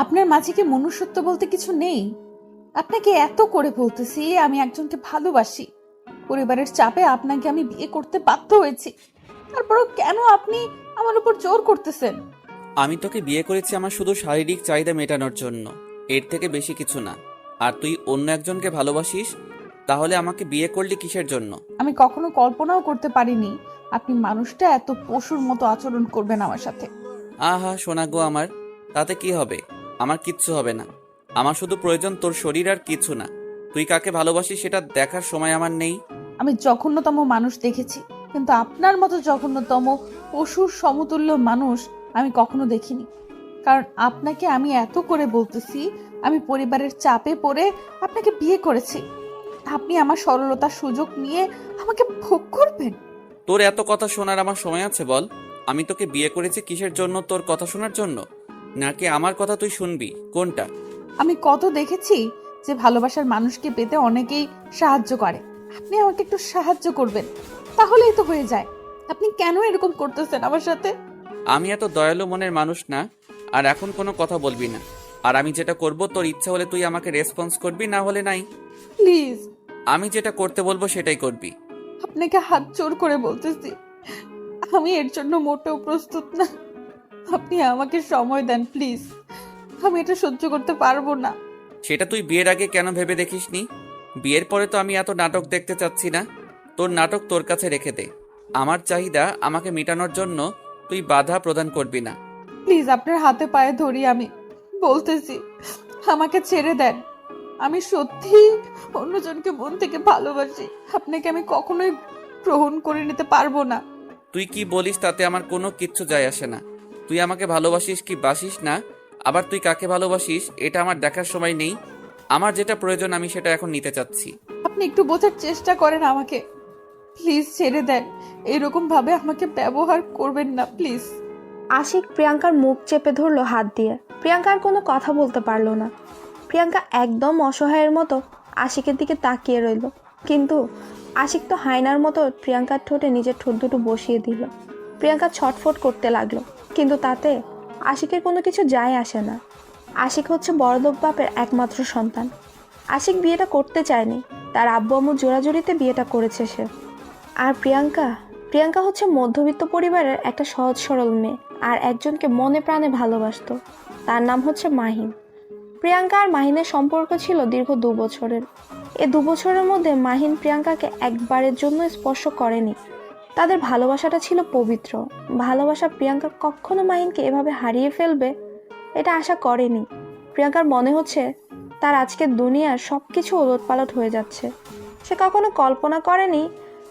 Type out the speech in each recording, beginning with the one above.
আপনার মাঝে কি মনুষ্যত্ব বলতে কিছু নেই? আপনাকে এত করে বলতেছি আমি একজনকে ভালোবাসি, পরিবারের চাপে আপনাকে আমি বিয়ে করতে বাধ্য হয়েছি, তারপরও কেন আপনি আমার উপর জোর করতেছেন? আমি তোকে বিয়ে করেছি আমার শুধু শারীরিক চাহিদা মেটানোর জন্য, এর থেকে বেশি কিছু না। আর তুই অন্য একজনকে ভালোবাসিস, তাহলে আমাকে বিয়ে করলি কিসের জন্য? আমি কখনো কল্পনাও করতে পারিনি আপনি মানুষটা এত পশুর মতো আচরণ করবেন আমার সাথে। আহা সোনা গো আমার, তাতে কি হবে? আমার কিচ্ছু হবে না। আমার শুধু প্রয়োজন তোর শরীর, আর কিছু না। তুই কাকে ভালোবাসিস সেটা দেখার সময় আমার নেই। আমি জঘন্যতম মানুষ দেখেছি, কিন্তু আপনার মতো জঘন্যতম পশুর সমতুল্য মানুষ আমি কখনো দেখিনি। কারণ আপনাকে আমি এত করে বলতেছি আমি পরিবারের চাপে পড়ে আপনাকে বিয়ে করেছি, আপনি আমার সরলতার সুযোগ নিয়ে আমাকে ভোগ করবেন? তোর এত কথা শোনার আমার সময় আছে বল? আমি তোকে বিয়ে করেছি কিসের জন্য? তোর কথা শোনার জন্য, নাকি আমার কথা তুই শুনবি? কোনটা? আমি কত দেখেছি যে ভালোবাসার মানুষকে পেতে অনেকেই সাহায্য করে, আপনি আমাকে একটু সাহায্য করবেন, তাহলেই তো হয়ে যায়। আপনি কেন এরকম করতেছেন আমার সাথে? আমি এত দয়ালু মনের মানুষ না। আর এখন কোনো কথা বলবি না। আর আমি যেটা করব, তোর ইচ্ছা হলে তুই আমাকে রেসপন্স করবি, না হলে নাই। প্লিজ, আমি যেটা করতে বলবো সেটাই করবি। আপনাকে হাত জোর করে বলতেছি, আমি এর জন্য মোটেও প্রস্তুত না। আপনি আমাকে সময় দেন প্লিজ, আমি এটা সহ্য করতে পারবো না। সেটা তুই বিয়ের আগে কেন ভেবে দেখিসনি? বিয়ের পরে তো আমি এত নাটক দেখতে চাচ্ছি না। তোর নাটক তোর কাছে রেখে দে। আমার চাহিদা আমাকে মেটানোর জন্য তুই বাধা প্রদান করবি না। প্লিজ আপনার হাতে পায়ে ধরি, আমি বলতেছি আমাকে ছেড়ে দেন। আমি সত্যি অন্যজনকে মন থেকে ভালোবাসি, আপনাকে আমি কখনোই গ্রহণ করে নিতে পারবো না। তুই কি বলিস তাতে আমার কোনো কিচ্ছু যায় আসে না। তুই আমাকে ভালোবাসিস কি বাসিস না, আবার তুই কাকে ভালোবাসিস এটা আমার দেখার সময় নেই। আমার যেটা প্রয়োজন আমি সেটা এখন নিতে চাচ্ছি। আপনি একটু বোঝার চেষ্টা করেন আমাকে, প্লিজ ছেড়ে দেন। এরকম ভাবে আমাকে ব্যবহার করবেন না প্লিজ। আশিক প্রিয়াঙ্কার মুখ চেপে ধরলো হাত দিয়ে। প্রিয়াঙ্কা আর কোনো কথা বলতে পারলো না। প্রিয়াঙ্কা একদম অসহায়ের মতো আশিকের দিকে তাকিয়ে রইল, কিন্তু আশিক তো হায়নার মতো প্রিয়াঙ্কার ঠোঁটে নিজের ঠোঁট দুটো বসিয়ে দিল। প্রিয়াঙ্কা ছটফট করতে লাগলো, কিন্তু তাতে আশিকের কোনো কিছু যায় আসে না। আশিক হচ্ছে বড়লোক বাপের একমাত্র সন্তান। আশিক বিয়েটা করতে চায়নি, তার আব্বু আম্মু জোরাজুরিতে বিয়েটা করেছে সে। আর প্রিয়াঙ্কা প্রিয়াঙ্কা হচ্ছে মধ্যবিত্ত পরিবারের একটা সহজ সরল মেয়ে, আর একজনকে মনে প্রাণে ভালোবাসতো। তার নাম হচ্ছে মাহিন। প্রিয়াঙ্কা আর মাহিনের সম্পর্ক ছিল দীর্ঘ 2 বছরের। এই 2 বছরের মধ্যে মাহিন প্রিয়াঙ্কাকে একবারের জন্য স্পর্শ করেনি। তাদের ভালোবাসাটা ছিল পবিত্র। ভালোবাসা প্রিয়াঙ্কা কখনো মাহিনকে এভাবে হারিয়ে ফেলবে এটা আশা করেনি। প্রিয়াঙ্কার মনে হচ্ছে তার আজকের দুনিয়ার সব কিছু ওলটপালট হয়ে যাচ্ছে। সে কখনো কল্পনা করেনি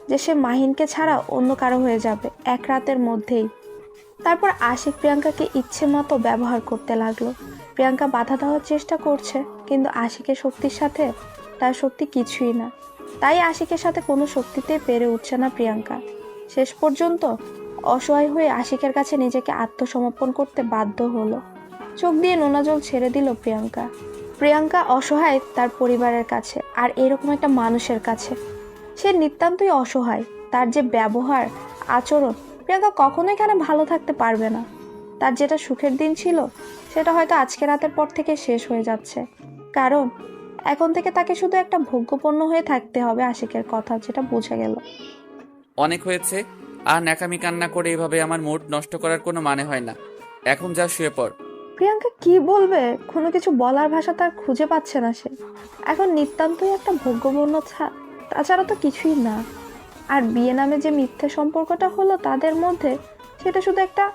যে সে মাহিনকে ছাড়া অন্য কারো হয়ে যাবে এক রাতের মধ্যেই। তারপর আশিক প্রিয়াঙ্কাকে ইচ্ছে মতো ব্যবহার করতে লাগলো। প্রিয়াঙ্কা বাধা দেওয়ার চেষ্টা করছে, কিন্তু আশিকের শক্তির সাথে তার শক্তি কিছুই না। তাই আশিকের সাথে কোনো শক্তিতেই পেরে উঠছে না প্রিয়াঙ্কা। শেষ পর্যন্ত অসহায় হয়ে আশিকের কাছে নিজেকে আত্মসমর্পণ করতে বাধ্য হলো। চোখ দিয়ে নোনা জল ছেড়ে দিল প্রিয়াঙ্কা। প্রিয়াঙ্কা অসহায় তার পরিবারের কাছে, আর এরকম একটা মানুষের কাছে সে নিতান্তই অসহায়। তার যে ব্যবহার, আচরণ, প্রিয়াঙ্কা কখনোই এখানে ভালো থাকতে পারবে না। তার যেটা সুখের দিন ছিল সেটা হয়তো আজকে রাতের পর থেকে শেষ হয়ে যাচ্ছে, কারণ এখন থেকে তাকে শুধু একটা ভোগ্যপণ্য হয়ে থাকতে হবে আশিকের কথা, যেটা বোঝা গেল। অনেক হয়েছে। আর ন্যাকামি কান্না করে এভাবে আমার মুড নষ্ট করার কোনো মানে হয় না। এখন যা শুয়ে পড়। প্রিয়াঙ্কা কি বলবে, কোনো কিছু বলার ভাষা তার খুঁজে পাচ্ছে না সে। এখন নিতান্তই একটা ভোগ্যপণ্য, তাছাড়া তো কিছুই না। আর বিয়ে নামে যে মিথ্যে সম্পর্কটা হলো তাদের মধ্যে, সেটা শুধু একটা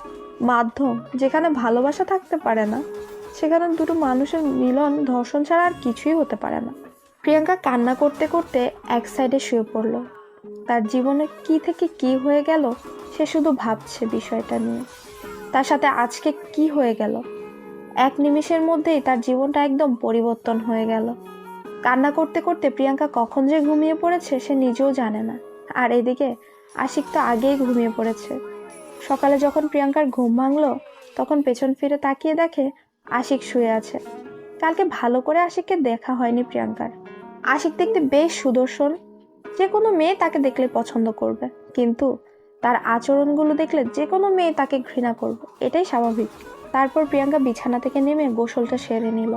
মাধ্যম যেখানে ভালোবাসা থাকতে পারে না। সেখানে দুটো মানুষের মিলন ধর্ষণ ছাড়া আর কিছুই হতে পারে না। প্রিয়াঙ্কা কান্না করতে করতে এক সাইডে শুয়ে পড়ল। তার জীবনে কি থেকে কি হয়ে গেল সে শুধু ভাবছে বিষয়টা নিয়ে। তার সাথে আজকে কি হয়ে গেল, এক নিমিষের মধ্যেই তার জীবনটা একদম পরিবর্তন হয়ে গেল। কান্না করতে করতে প্রিয়াঙ্কা কখন যে ঘুমিয়ে পড়েছে সে নিজেও জানে না। আর এদিকে আশিক তো আগেই ঘুমিয়ে পড়েছে। সকালে যখন প্রিয়াঙ্কার ঘুম ভাঙলো, তখন পেছন ফিরে তাকিয়ে দেখে আশিক শুয়ে আছে। কালকে ভালো করে আশিককে দেখা হয়নি প্রিয়াঙ্কার। আশিক দেখতে বেশ সুদর্শন, যে কোনো মেয়ে তাকে দেখলে পছন্দ করবে, কিন্তু তার আচরণগুলো দেখলে যে কোনো মেয়ে তাকে ঘৃণা করবে, এটাই স্বাভাবিক। তারপর প্রিয়াঙ্কা বিছানা থেকে নেমে গোসলটা সেরে নিল।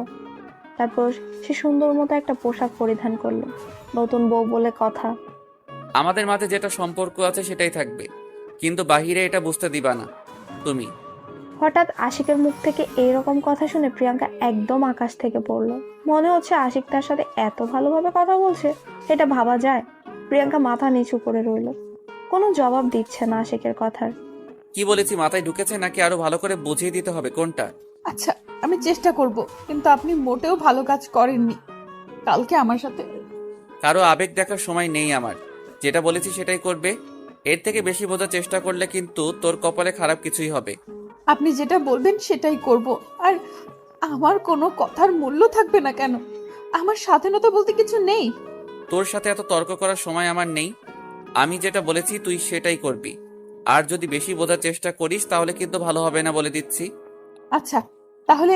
তারপর সে সুন্দর মতো একটা পোশাক পরিধান করলো। নতুন বউ বলে কথা। আমাদের মাঝে যেটা সম্পর্ক আছে সেটাই থাকবে, কিন্তু বাহিরে এটা বুঝতে দিবা না তুমি। হঠাৎ আশিকের মুখ থেকে এইরকম কথা শুনে প্রিয়াঙ্কা একদম আকাশ থেকে পড়লো। মনে হচ্ছে আশিক তার সাথে এত ভালোভাবে কথা বলছে, এটা ভাবা যায়? প্রিয়াঙ্কা মাথা নিচু করে রইল, কোনো জবাব দিচ্ছে না আশিকের কথার। কি বলেছি মাথায় ঢুকেছে নাকি আরো ভালো করে বুঝিয়ে দিতে হবে কোনটা? আচ্ছা, আমি চেষ্টা করব, কিন্তু আপনি মোটেও ভালো কাজ করেননি কালকে আমার সাথে। কারো আবেগ দেখার সময় নেই আমার। যেটা বলেছি সেটাই করবে। এর থেকে বেশি বোঝার চেষ্টা করলে কিন্তু তোর কপালে খারাপ কিছুই হবে। আপনি যেটা বলবেন সেটাই করব। আর আমার কোনো কথার মূল্য থাকবে না কেন? আমার স্বাধীনতা বলতে কিছু নেই? তোর সাথে এত তর্ক করার সময় আমার নেই। আমি যেটা বলেছি তুই সেটাই করবি। আর যদি বেশি বোঝার চেষ্টা করিস তাহলে কিন্তু ভালো হবে না, বলে দিচ্ছি। আচ্ছা, তাহলে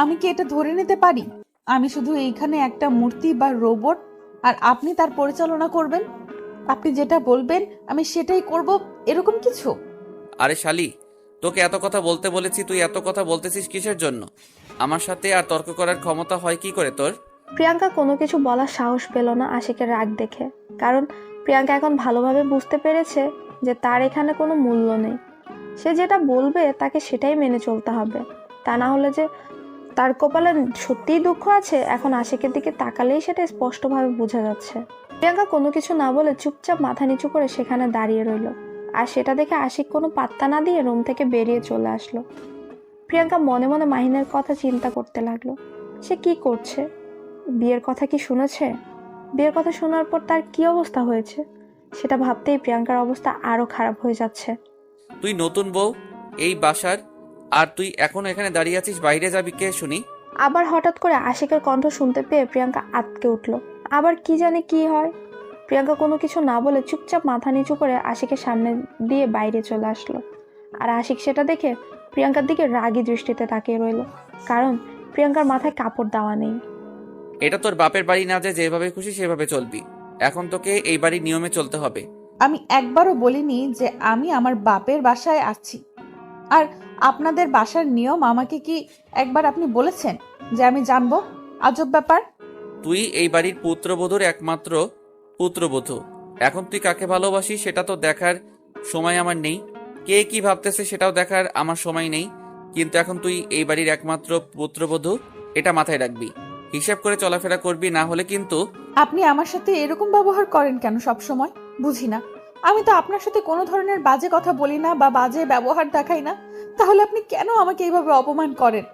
আমি কি এটা ধরে নিতে পারি আমি শুধু এইখানে একটা মূর্তি বা রোবট, আর আপনি তার পরিচালনা করবেন? আপনি যেটা বলবেন আমি সেটাই করব, এরকম কিছু? আরে শালি, তোকে এত কথা বলতে বলেছি, তুই এত কথা বলতেছিস কিসের জন্য? আমার সাথে আর তর্ক করার ক্ষমতা হয় কি করে তোর? প্রিয়াঙ্কা কোনো কিছু বলার সাহস পেল না আশিকের রাগ দেখে, কারণ প্রিয়াঙ্কা এখন ভালোভাবে বুঝতে পেরেছে যে তার এখানে কোনো মূল্য নেই। সে যেটা বলবে তাকে সেটাই মেনে চলতে হবে, তা না হলে যে তার কপালে সত্যিই দুঃখ আছে, এখন আশিকের দিকে তাকালেই সেটা স্পষ্টভাবে বোঝা যাচ্ছে। প্রিয়াঙ্কা কোনো কিছু না বলে চুপচাপ মাথা নিচু করে সেখানে দাঁড়িয়ে রইল, আর সেটা দেখে আশিক কোনো পাত্তা না দিয়ে রুম থেকে বেরিয়ে চলে আসলো। প্রিয়াঙ্কা মনে মনে মাহিনের কথা চিন্তা করতে লাগলো। সে কি করছে? বিয়ের কথা কি শুনেছে? বিয়ের কথা শোনার পর তার কি অবস্থা হয়েছে সেটা ভাবতেই প্রিয়াঙ্কার অবস্থা আরো খারাপ হয়ে যাচ্ছে। তুই নতুন বউ এই বাসার, আর তুই এখনো এখানে দাঁড়িয়ে আছিস, বাইরে যাবি কে শুনি? আবার হঠাৎ করে আশিকের কণ্ঠ শুনতে পেয়ে প্রিয়াঙ্কা আঁতকে উঠল। আবার কি জানে কি হয়। প্রিয়াঙ্কা কোনো কিছু না বলে চুপচাপ মাথা নিচু করে আশিকের সামনে দিয়ে বাইরে চলে আসলো। আর আশিক সেটা দেখে প্রিয়াঙ্কার দিকে রাগী দৃষ্টিতে তাকিয়ে রইল, কারণ প্রিয়াঙ্কার মাথায় কাপড় দেওয়া নেই। এটা তোর বাপের বাড়ি না যে যেভাবে খুশি সেভাবে চলবি। এখন তোকে এই বাড়ির নিয়মে চলতে হবে। আমি একবারও বলিনি যে আমি আমার বাপের বাসায় আছি। আর আপনাদের বাসার নিয়ম আমাকে কি একবার আপনি বলেছেন যে আমি জানবো? আজব ব্যাপার। তুই এই বাড়ির পুত্রবধূর একমাত্র পুত্রবধূ। এখন তুই কাকে ভালোবাসিস সেটা তো দেখার সময় আমার নেই, কে কি ভাবতেছে সেটাও দেখার আমার সময় নেই। কিন্তু এখন তুই এই বাড়ির একমাত্র পুত্রবধূ, এটা মাথায় রাখবি। হিসাব করে চলাফেরা করবি, না হলে কিন্তু। আপনি আমার সাথে এরকম ব্যবহার করেন কেন সব সময়? বুঝি না। আমি তো আপনার সাথে কোনো ধরনের বাজে কথা বলি না বা বাজে ব্যবহার দেখাই না, তাহলে আপনি কেন আমাকে এইভাবে অপমান করেন?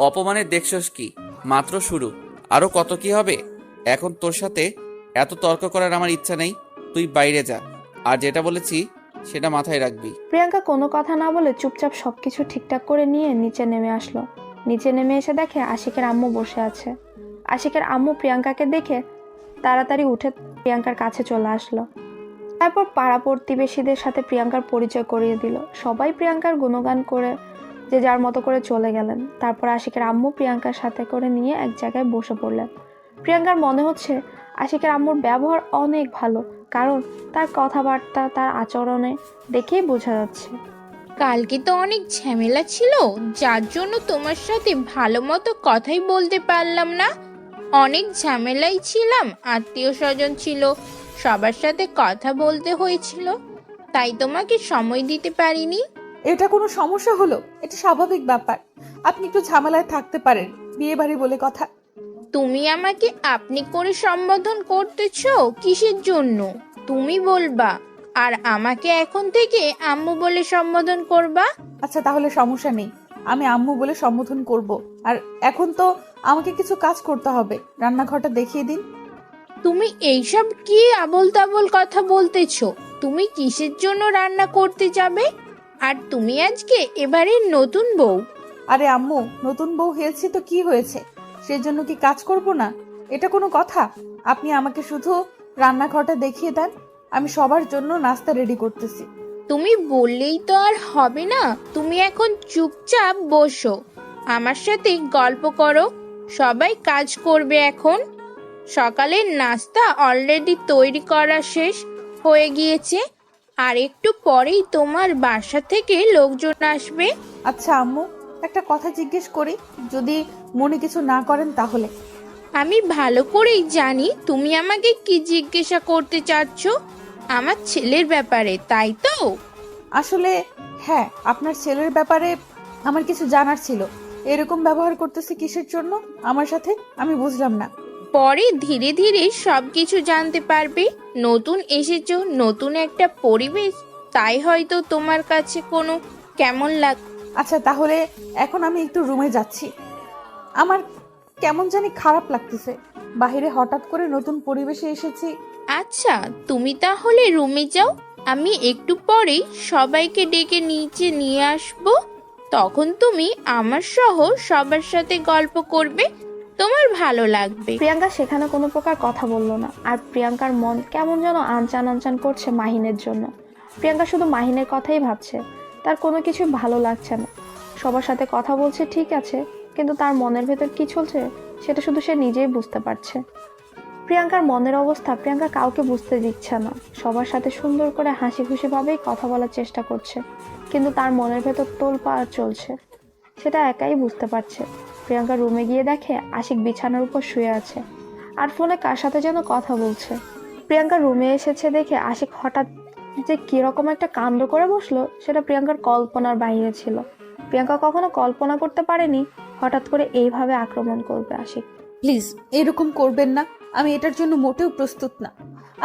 অপমানের দেখছস কি? মাত্র শুরু, আরো কত কি হবে। এখন তোর সাথে এত তর্ক করার আমার ইচ্ছা নেই। তুই বাইরে যা, আর যেটা বলেছি সেটা মাথায় রাখবি। প্রিয়াঙ্কা কোনো কথা না বলে চুপচাপ সবকিছু ঠিকঠাক করে নিয়ে নিচে নেমে আসলো। নিচে নেমে এসে দেখে আশিকের আম্মু বসে আছে। আশিকের আম্মু প্রিয়াঙ্কাকে দেখে তাড়াতাড়ি উঠে প্রিয়াঙ্কার কাছে চলে আসলো। তারপর পাড়া প্রতিবেশীদের সাথে প্রিয়াঙ্কার পরিচয় করিয়ে দিল। সবাই প্রিয়াঙ্কার গুণগান করে যে যার মতো করে চলে গেলেন। তারপর আশিকের আম্মু প্রিয়াঙ্কার সাথে করে নিয়ে এক জায়গায় বসে পড়লেন। প্রিয়াঙ্কার মনে হচ্ছে আশিকের আম্মুর ব্যবহার অনেক ভালো, কারণ তার কথাবার্তা, তার আচরণে দেখেই বোঝা যাচ্ছে। কালকে তো অনেক ঝামেলা ছিল, যার জন্য তোমার সাথে ভালো মতো কথাই বলতে পারলাম না। অনেক ঝামেলাই ছিলাম, আত্মীয় স্বজন ছিল, সবার সাথে কথা বলতে হয়েছিল, তাই তোমাকে সময় দিতে পারিনি। এটা কোনো সমস্যা হলো? এটা স্বাভাবিক ব্যাপার। আপনি একটু ঝামেলায় থাকতে পারেন, বিয়ে বাড়ি বলে কথা। তুমি আমাকে আপনি করে সম্বোধন করতেছো কিসের জন্য? তুমি বলবা, আর আমাকে এখন থেকে আম্মু বলে সম্বোধন করবা। আচ্ছা, তাহলে সমস্যা নেই, আমি আম্মু বলে সম্বোধন করব। আর এখন তো আমাকে কিছু কাজ করতে হবে, রান্নাঘরটা দেখিয়ে দিন। তুমি এইসব কি আবোল তাবোল কথা বলতেছো? তুমি কিসের জন্য রান্না করতে যাবে? আর তুমি আজকে এবারের নতুন বউ। আরে আম্মু, নতুন বউ হয়েছে তো কি হয়েছে, সেজন্য কি কাজ করব না? এটা কোনো কথা? আপনি আমাকে শুধু রান্নাঘরটা দেখিয়ে দেন, আমি সবার জন্য নাস্তা রেডি করতেছি। তুমি বললেই তো আর হবে না। তুমি এখন চুপচাপ বসো, আমার সাথে গল্প করো। সবাই কাজ করবে এখন। সকালের নাস্তা অলরেডি তৈরি করা শেষ হয়ে গিয়েছে, আর একটু পরেই তোমার বাসা থেকে লোকজন আসবে। আচ্ছা আম্মু, একটা কথা জিজ্ঞেস করি, যদি মনে কিছু না করেন তাহলে। আমি ভালো করেই জানি তুমি আমাকে কি জিজ্ঞাসা করতে চাচ্ছ। আমার ছেলের ব্যাপারে, তাই তো? আসলে হ্যাঁ, আপনার ছেলের ব্যাপারে আমার কিছু জানার ছিল। এরকম ব্যবহার করতেছে কিসের জন্য আমার সাথে, আমি বুঝলাম না। পরে ধীরে ধীরে সব কিছু জানতে পারবে। নতুন এসেছো, নতুন একটা পরিবেশ, তাই হয়তো তোমার কাছে কোনো কেমন লাগ। আচ্ছা তাহলে এখন আমি একটু রুমে যাচ্ছি। আমার কেমন জানি খারাপ লাগতেছে। বাইরে হঠাৎ করে নতুন পরিবেশে এসেছি। আচ্ছা, তুমি তাহলে রুমে যাও। আমি একটু পরেই সবাইকে ডেকে নিচে নিয়ে আসব। তখন তুমি আমার সহ সবার সাথে গল্প করবে, তোমার ভালো লাগবে। প্রিয়াঙ্কা সেখানে কোনো প্রকার কথা বলল না। আর প্রিয়াঙ্কার মন কেমন যেন আনচান আনচান করছে মাহিনের জন্য। প্রিয়াঙ্কা শুধু মাহিনের কথাই ভাবছে। তার কোনো কিছু ভালো লাগছে না। সবার সাথে কথা বলছে ঠিক আছে, কিন্তু তার মনের ভেতর কি চলছে সেটা শুধু সে নিজেই বুঝতে পারছে। প্রিয়াঙ্কার মনের অবস্থা প্রিয়াঙ্কা কাউকে বুঝতে দিচ্ছে না। সবার সাথে সুন্দর করে হাসি খুশিভাবেই কথা বলার চেষ্টা করছে, কিন্তু তার মনের ভেতর তোলপাড় চলছে, সেটা একাই বুঝতে পারছে। প্রিয়াঙ্কা রুমে গিয়ে দেখে আশিক বিছানার উপর শুয়ে আছে আর ফোনে কার সাথে যেন কথা বলছে। প্রিয়াঙ্কা রুমে এসেছে দেখে আশিক হঠাৎ যে কিরকম একটা কাণ্ড করে বসলো সেটা প্রিয়াঙ্কার কল্পনার বাইরে ছিল। প্রিয়াঙ্কা কখনো কল্পনা করতে পারেনি হঠাৎ করে এইভাবে আক্রমণ করবে আশিক। প্লিজ এরকম করবেন না, আমি এটার জন্য মোটেও প্রস্তুত না।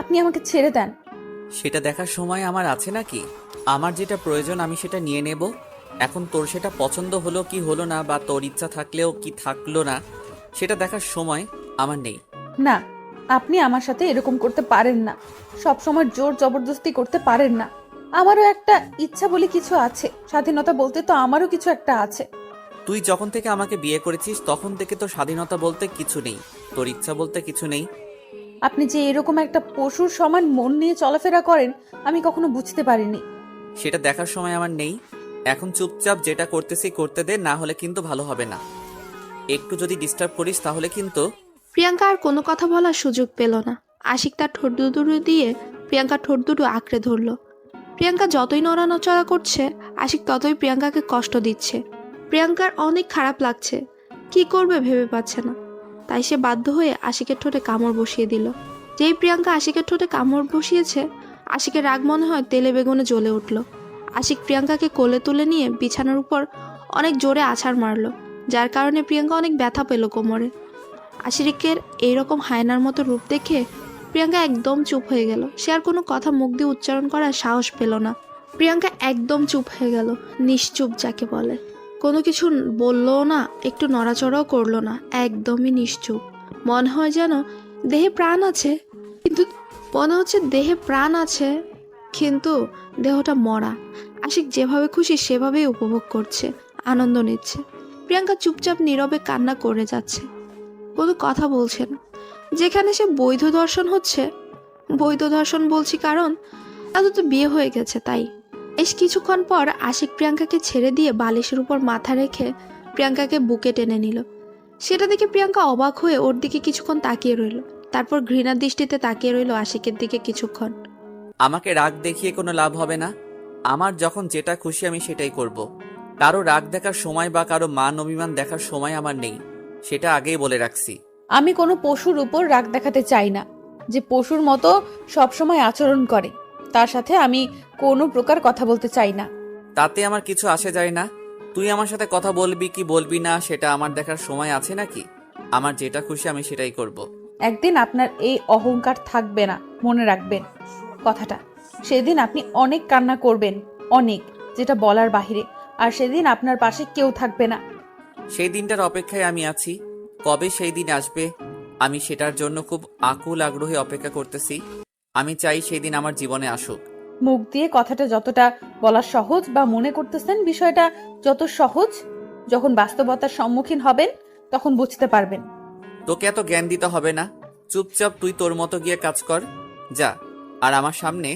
আপনি আমাকে ছেড়ে দেন। সেটা দেখার সময় আমার আছে নাকি? আমার যেটা প্রয়োজন আমি সেটা নিয়ে নেব। এখন তোর সেটা পছন্দ হলো কি হলো না, বা তোর ইচ্ছা থাকলেও কি থাকলো না, সেটা দেখার সময় আমার নেই। না, আপনি আমার সাথে এরকম করতে পারেন না। সব সময় জোর জবরদস্তি করতে পারেন না। আমারও একটা ইচ্ছা বলে কিছু আছে, স্বাধীনতা বলতে তো আমারও কিছু একটা আছে। তুই যখন থেকে আমাকে বিয়ে করেছিস তখন থেকে তোর স্বাধীনতা বলতে কিছু নেই, তোর ইচ্ছা বলতে কিছু নেই। আপনি যে এরকম একটা পশুর সমান মন নিয়ে চলাফেরা করেন আমি কখনো বুঝতে পারিনি। সেটা দেখার সময় আমার নেই। এখন চুপচাপ যেটা করতেছি করতে দে, না হলে কিন্তু ভালো হবে না। একটু যদি ডিস্টার্ব করিস তাহলে কিন্তু। প্রিয়াঙ্কা আর কোনো কথা বলার সুযোগ পেল না। আশিক তার ঠোঁট দুটো দিয়ে প্রিয়াঙ্কার ঠোঁট দুটো আঁকড়ে ধরল। প্রিয়াঙ্কা যতই নড়ানচড়া করছে আশিক ততই প্রিয়াঙ্কাকে কষ্ট দিচ্ছে। প্রিয়াঙ্কার অনেক খারাপ লাগছে, কি করবে ভেবে পাচ্ছে না। তাই সে বাধ্য হয়ে আশিকের ঠোঁটে কামড় বসিয়ে দিল। যেই প্রিয়াঙ্কা আশিকের ঠোঁটে কামড় বসিয়েছে আশিকের রাগ মনে হয় তেলে বেগুনে জ্বলে উঠল। আশিক প্রিয়াঙ্কাকে কোলে তুলে নিয়ে বিছানার উপর অনেক জোরে আছাড় মারল, যার কারণে প্রিয়াঙ্কা অনেক ব্যথা পেল কোমরে। আশিকের এইরকম হায়নার মতো রূপ দেখে প্রিয়াঙ্কা একদম চুপ হয়ে গেল। সে আর কোনো কথা মুখ দিয়ে উচ্চারণ করার সাহস পেল না। প্রিয়াঙ্কা একদম চুপ হয়ে গেল, নিশ্চুপ যাকে বলে। কোনো কিছু বললও না, একটু নড়াচড়াও করলো না, একদমই নিশ্চুপ। মনে হয় যেন দেহে প্রাণ আছে, কিন্তু মনে হচ্ছে দেহে প্রাণ আছে কিন্তু দেহটা মরা। আশিক যেভাবে খুশি সেভাবেই উপভোগ করছে, আনন্দ নিচ্ছে। প্রিয়াঙ্কা চুপচাপ নীরবে কান্না করে যাচ্ছে, কোনো কথা বলছে না। যেখানে সে বৈধ দর্শন হচ্ছে, বৈধ দর্শন বলছি কারণ তাদের তো বিয়ে হয়ে গেছে তাই। বেশ কিছুক্ষণ পর আশিক প্রিয়াঙ্কাকে ছেড়ে দিয়ে বালিশের উপর মাথা রেখে প্রিয়াঙ্কাকে বুকে টেনে নিল। সেটা দেখে প্রিয়াঙ্কা অবাক হয়ে ওর দিকে কিছুক্ষণ তাকিয়ে রইল, তারপর ঘৃণার দৃষ্টিতে তাকিয়ে রইল আশিকের দিকে কিছুক্ষণ। আমাকে রাগ দেখিয়ে কোনো লাভ হবে না। আমার যখন যেটা খুশি আমি সেটাই করব। কারো রাগ দেখার সময় বা কারো মান অভিমান দেখার সময় আমার নেই, সেটা আগেই বলে রাখছি। আমি কোনো পশুর উপর রাগ দেখাতে চাই না, যে পশুর মতো সবসময় আচরণ করে তার সাথে আমি কোনো প্রকার কথা বলতে চাই না। তাতে আমার কিছু আসে যায় না। তুই আমার সাথে কথা বলবি কি বলবি না সেটা আমার দেখার সময় আছে নাকি? আমার যেটা খুশি আমি সেটাই করব। একদিন আপনার এই অহংকার থাকবে না, মনে রাখবেন কথাটা। সেদিন আপনি অনেক কান্না করবেন, অনেক, যেটা বলার বাহিরে। আর সেদিন আপনার পাশে কেউ থাকবে না। সেই দিনটার অপেক্ষায় আমি আছি। কবে সেই দিন আসবে আমি সেটার জন্য খুব আকুল আগ্রহে অপেক্ষা করতেছি। আমি চাই সেই দিন আমার জীবনে আসুক। মুখ দিয়ে কথাটা যতটা বলা সহজ বা মনে করতেছেন বিষয়টা যত সহজ, যখন বাস্তবতার সম্মুখীন হবেন তখন বুঝতে পারবেন। তোকে এত জ্ঞান দিতে হবে না, চুপচাপ তুই তোর মতো গিয়ে কাজ কর, যা। আর আমার সামনে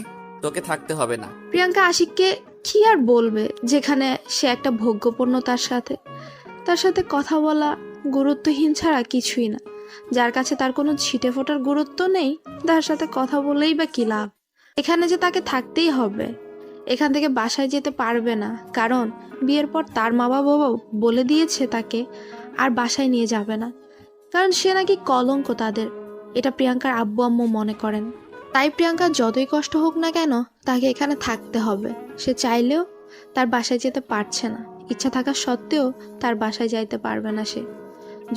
তোকে থাকতে হবে না। প্রিয়াঙ্কা আশিককে কি আর বলবে, যেখানে সে একটা ভোগ্যপূর্ণ, তার সাথে কথা বলা গুরুত্বহীন ছাড়া কিছুই না। যার কাছে তার কোনো ছিটে ফোটার গুরুত্ব নেই, তার সাথে কথা বলেই বা কি লাভ? এখানে যে তাকে থাকতেই হবে, এখান থেকে বাসায় যেতে পারবে না, কারণ বিয়ের পর তার মা বাবা বলে দিয়েছে তাকে আর বাসায় নিয়ে যাবে না, কারণ সে নাকি কলঙ্ক তাদের। এটা প্রিয়াঙ্কার আব্বু আম্মু মনে করেন। তাই প্রিয়াঙ্কা যতই কষ্ট হোক না কেন তাকে এখানে থাকতে হবে। সে চাইলেও তার বাসায় যেতে পারছে না, ইচ্ছা থাকা সত্ত্বেও তার বাসায় যাইতে পারবে না সে।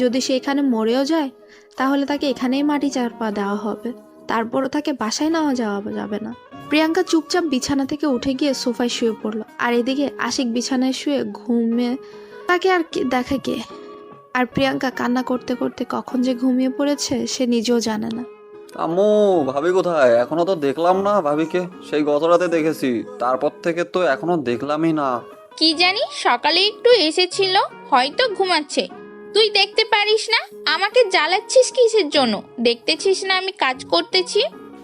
যদি সে এখানে মরেও যায় তাহলে তাকে এখানেই মাটি চাপা দেওয়া হবে, তারপরও তাকে বাসায় নেওয়া যাওয়া যাবে না। প্রিয়াঙ্কা চুপচাপ বিছানা থেকে উঠে গিয়ে সোফায় শুয়ে পড়লো, আর এদিকে আশিক বিছানায় শুয়ে ঘুমে তাকে আর দেখা কে। আর প্রিয়াঙ্কা কান্না করতে করতে কখন যে ঘুমিয়ে পড়েছে সে নিজেও জানে না। আম্মু, ভাবি কোথায়? এখনো তো দেখলাম না ভাবিকে। সেই গত রাতে দেখেছি, তারপর থেকে তো এখনো দেখলামই না। কি জানি, সকালে একটু এসেছিল, হয়তো ঘুমাচ্ছে। তুই দেখতে পারিস না? আমাকে জ্বালাচ্ছিস কিসের জন্য? দেখতেছিস না আমি কাজ করতেছি?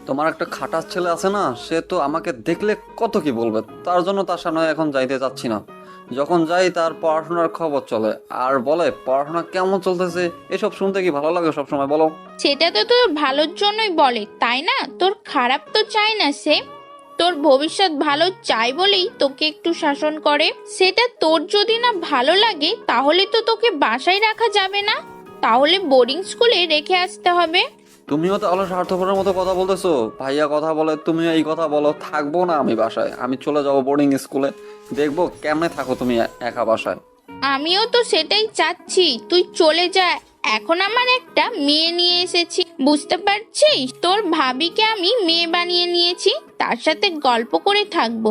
তোমার একটা খাটাস ছেলে আছে না, সে তো আমাকে দেখলে কত কি বলবে, তার জন্য তার সামনে এখন যাইতে চাচ্ছি না। যখন যাই তার পড়াশোনার খবর চলে আর বলে পড়াশোনা কেমন চলতেছে। এসব শুনতে কি ভালো লাগে সবসময় বলো? সেটা তো তোর ভালোর জন্যই বলে, তাই না? তোর খারাপ তো চায় না সে, তোর ভবিষ্যৎ ভালো চাই বলেই তোকে একটু শাসন করে। সেটা তোর যদি না ভালো লাগে তাহলে তো তোকে বাসায় রাখা যাবে না, তাহলে বোর্ডিং স্কুলে রেখে আসতে হবে। তুমিও তাহলে স্বার্থপরের মতো কথা বলতেছো। ভাইয়া কথা বলে, তুমিও এই কথা বলো। থাকবো না আমি বাসায়, আমি চলে যাবো বোর্ডিং স্কুলে। দেখবো কেমনে থাকো তুমি একা বাসায়। আমিও তো সেটাই চাচ্ছি, তুই চলে যা। এখন আমার একটা মেয়ে নিয়ে এসেছি, বুঝতে পারছিস? তোর ভাবিকে আমি মেয়ে বানিয়ে নিয়েছি, তার সাথে গল্প করে থাকবো।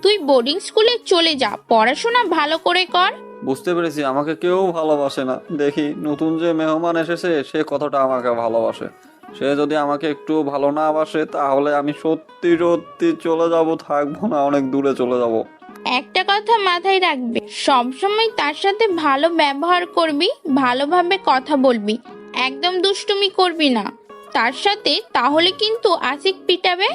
তুই বোর্ডিং স্কুলে চলে যা, পড়াশোনা ভালো করে কর। বুঝতে পেরেছি আমাকে কেউ ভালোবাসে না। দেখি নতুন যে মেহমান এসেছে সে কতটা আমাকে ভালোবাসে। সে যদি আমাকে একটু ভালো না বাসে তাহলে আমি সত্যি সত্যি চলে যাব, থাকবো না, অনেক দূরে চলে যাব। একটা কথা মাথায় রাখবে, সবসময় তার সাথে ভালো ব্যবহার করবি, ভালোভাবে কথা বলবি, একদম দুষ্টুমি করবি না তার সাথে, তাহলে কিন্তু আশিক পিটাবে।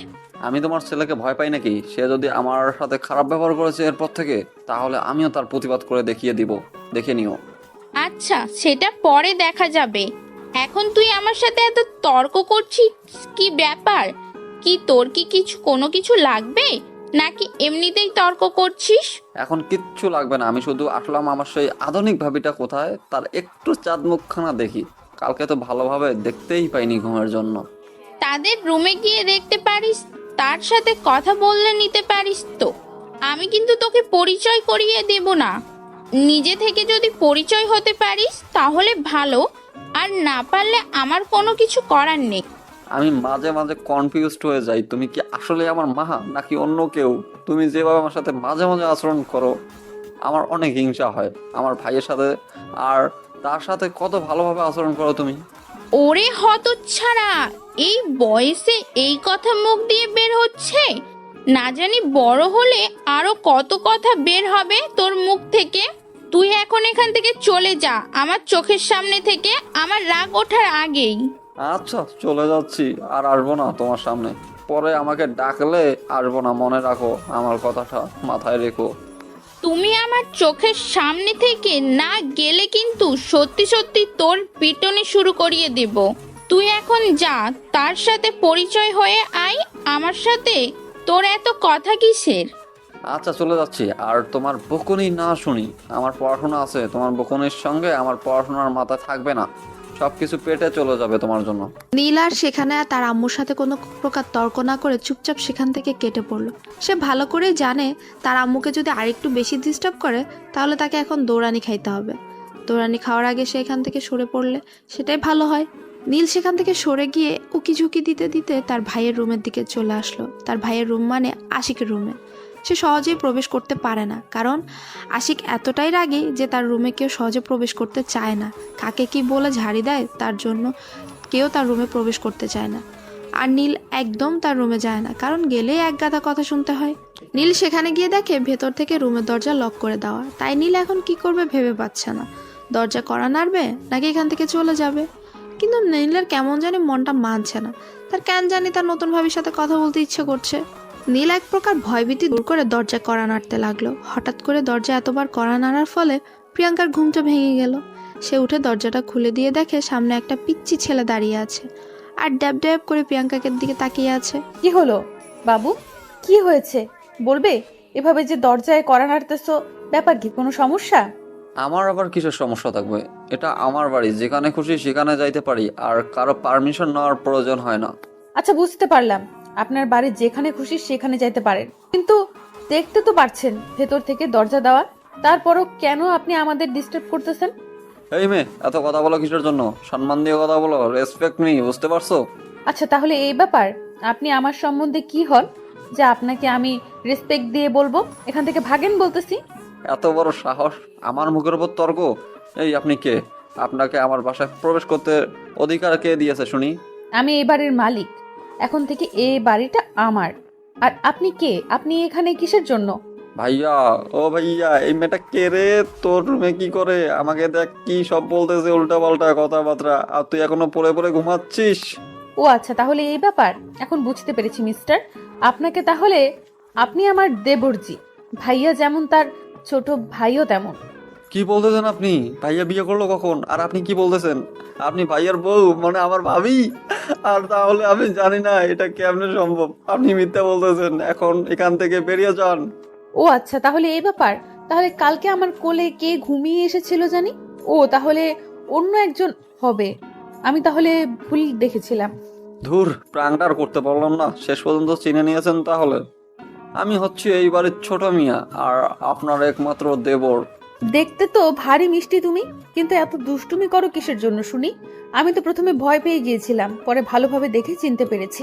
আমি তোমার ছেলেকে ভয় পাই নাকি? সে যদি আমার সাথে খারাপ ব্যবহার করেছে এরপর থেকে, তাহলে আমিও তার প্রতিবাদ করে দেখিয়ে দিব, দেখে নিও। আচ্ছা, সেটা পরে দেখা যাবে। এখন তুই আমার সাথে এত তর্ক করছিস, কি ব্যাপার? কি তোর কি কোনো কিছু লাগবে, নাকি এমনিতেই তর্ক করছিস? এখন কিচ্ছু লাগবে না, আমি শুধু আসলাম আমার সেই আধুনিক ভাবিটা কোথায় তার একটু চাঁদ মুখখানা দেখি। কালকে তো ভালোভাবে দেখতেই পাইনি ঘুমের জন্য। তাদের রুমে গিয়ে দেখতে পারিস, তার সাথে কথা বললে নিতে পারিস তো। আমি কিন্তু তোকে পরিচয় করিয়ে দেব না। নিজে থেকে যদি পরিচয় হতে পারিস তাহলে ভালো, আর না পারলে আমার কোনো কিছু করার নেই। আমি মাঝে মাঝে কনফিউজড হয়ে যাই, তুমি কি আসলে আমার মা নাকি অন্য কেউ? তুমি যেভাবে আমার সাথে মাঝে মাঝে আচরণ করো আমার অনেক হিংসা হয়। আমার ভাইয়ের সাথে আর তার সাথে কত ভালোভাবে আচরণ করো তুমি। ওরে হতচ্ছাড়া, এই বয়সে এই কথা মুখ দিয়ে বের হচ্ছে? না জানি বড় হলে আরো কত কথা বের হবে তোর মুখ থেকে। তুই এখন এখান থেকে চলে যা আমার চোখের সামনে থেকে, আমার রাগ ওঠার আগেই। আচ্ছা চলে যাচ্ছি, আর আসবো না তোমার সামনে। পরে আমাকে ডাকলে আসবো না, মনে রাখো আমার কথাটা, মাথায় রেখো। তুমি আমার চোখের সামনে থেকে না গেলে কিন্তু সত্যি সত্যি তোর পিটনে শুরু করিয়ে দেব। তুই এখন যা, তার সাথে পরিচয় হয়ে আয় আমার সাথে। তোর এত কথা কিসের? আচ্ছা চলে যাচ্ছি, আর তোমার বকুনি না শুনি। আমার পড়াশোনা আছে, তোমার বকুনির সঙ্গে আমার পড়াশোনার মাথা থাকবে না, সবকিছু পেটে চলে যাবে তোমার জন্য। নীল আর সেখানে তার আম্মুর সাথে কোনো প্রকার তর্ক না করে চুপচাপ সেখান থেকে কেটে পড়লো। সে ভালো করেই জানে তার আম্মুকে যদি আরেকটু বেশি ডিস্টার্ব করে তাহলে তাকে এখন দৌড়ানি খাইতে হবে। দৌড়ানি খাওয়ার আগে সে এখান থেকে সরে পড়লে সেটাই ভালো হয়। নীল সেখান থেকে সরে গিয়ে উকি ঝুঁকি দিতে দিতে তার ভাইয়ের রুমের দিকে চলে আসলো। তার ভাইয়ের রুম মানে আশিকের রুমে। সে সহজেই প্রবেশ করতে পারে না, কারণ আশিক এতটাই রাগী যে তার রুমে কেউ সহজে প্রবেশ করতে চায় না। কাকে কি বলে ঝাড়ি দেয় তার জন্য কেউ তার রুমে প্রবেশ করতে চায় না। আর নীল একদম তার রুমে যায় না, কারণ গেলেই এক গাদা কথা শুনতে হয়। নীল সেখানে গিয়ে দেখে ভেতর থেকে রুমের দরজা লক করে দেওয়া। তাই নীল এখন কি করবে ভেবে পাচ্ছে না, দরজা কড়া নাড়বে নাকি এখান থেকে চলে যাবে। কিন্তু নীলের কেমন জানি মনটা মানছে না, তার কেন জানি তার নতুন ভাবির সাথে কথা বলতে ইচ্ছে করছে। নীল এক প্রকার ভয়ভীতি দূর করে দরজা কড়া নাড়তে লাগলো। হঠাৎ করে দরজা এতবার কড়া নাড়ার ফলে প্রিয়াঙ্কার ঘুমটা ভেঙে গেল। সে উঠে দরজাটা খুলে দিয়ে দেখে সামনে একটা পিচ্চি ছেলে দাঁড়িয়ে আছে আর ড্যাব ড্যাব করে প্রিয়াঙ্কাকে দিকে তাকিয়ে আছে। কি হলো বাবু, কি হয়েছে বলবে? এভাবে যে দরজায় কড়া নাড়তেছো, ব্যাপার কি, কোনো সমস্যা? আমার আবার কিসের সমস্যা থাকবে? এটা আমার বাড়ি, যেখানে খুশি সেখানে যাইতে পারি, আর কারো পারমিশন নেওয়ার প্রয়োজন হয় না। আচ্ছা, বুঝতে পারলাম, আপনার বাড়ি যেখানে খুশি সেখানে যাইতে পারেন, কিন্তু দেখতে তো পারছেন ভেতর থেকে দরজা দেওয়া। তারপরও কেন আপনি আমাদের ডিস্টার্ব করতেছেন? এই মেয়ে, এত কথা বলো কিসের জন্য? সম্মান দিয়ে কথা বলো, রেসপেক্ট মি, বুঝতে পারছো? আচ্ছা, তাহলে এই ব্যাপার, আপনি আমার সম্বন্ধে কি হন যে আপনাকে আমি রেসপেক্ট দিয়ে বলবো? এখান থেকে ভাগেন বলতেছি। এত বড় সাহস, আমার মুখের উপর তর্ক! এই আপনি কে? আপনাকে আমার বাসায় প্রবেশ করতে অধিকার কে দিয়েছে শুনি? আমি এই বাড়ির মালিক, এখন থেকে এই বাড়িটা আমার। আর আপনি কে? আপনি এখানে কিসের জন্য? ভাইয়া, ও ভাইয়া, এই মেয়েটা কে রে? তোর রুমে কি করে? আমাকে দেখ কি সব বলতেছে, উল্টা পাল্টা কথাবার্তা, আর তুই এখনো পড়ে পড়ে ঘুমাচ্ছিস? ও আচ্ছা, তাহলে এই ব্যাপার, এখন বুঝতে পেরেছি মিস্টার। আপনাকে তাহলে, আপনি আমার দেবরজি। ভাইয়া যেমন তার ছোট ভাইও তেমন। কি বলতেছেন আপনি? ভাইয়া বিয়ে করলো কখন? আর আপনি কি বলতেছেন? আপনি ভাইয়ার বউ, মানে আমার ভাবি? আর তাহলে আমি জানি না এটা কেমনে সম্ভব। আপনি মিথ্যা বলতেছেন, এখন এখান থেকে বেরিয়ে যান। ও আচ্ছা, তাহলে এই ব্যাপার। তাহলে কালকে আমার কোলে কে ঘুমিয়ে এসেছিল জানি? ও তাহলে অন্য একজন হবে। আমি তাহলে ভুল দেখেছিলাম। ধুর, প্রাণটার করতে পারলাম না, শেষ পর্যন্ত চিনে নিয়েছেন তাহলে। আমি হচ্ছি এই বাড়ির ছোট মিয়া, আর আপনার একমাত্র দেবর। দেখতে তো ভারী মিষ্টি তুমি, কিন্তু এত দুষ্টুমি করো কিসের জন্য শুনি? আমি তো প্রথমে ভয় পেয়ে গিয়েছিলাম, পরে ভালোভাবে দেখে চিনতে পেরেছি।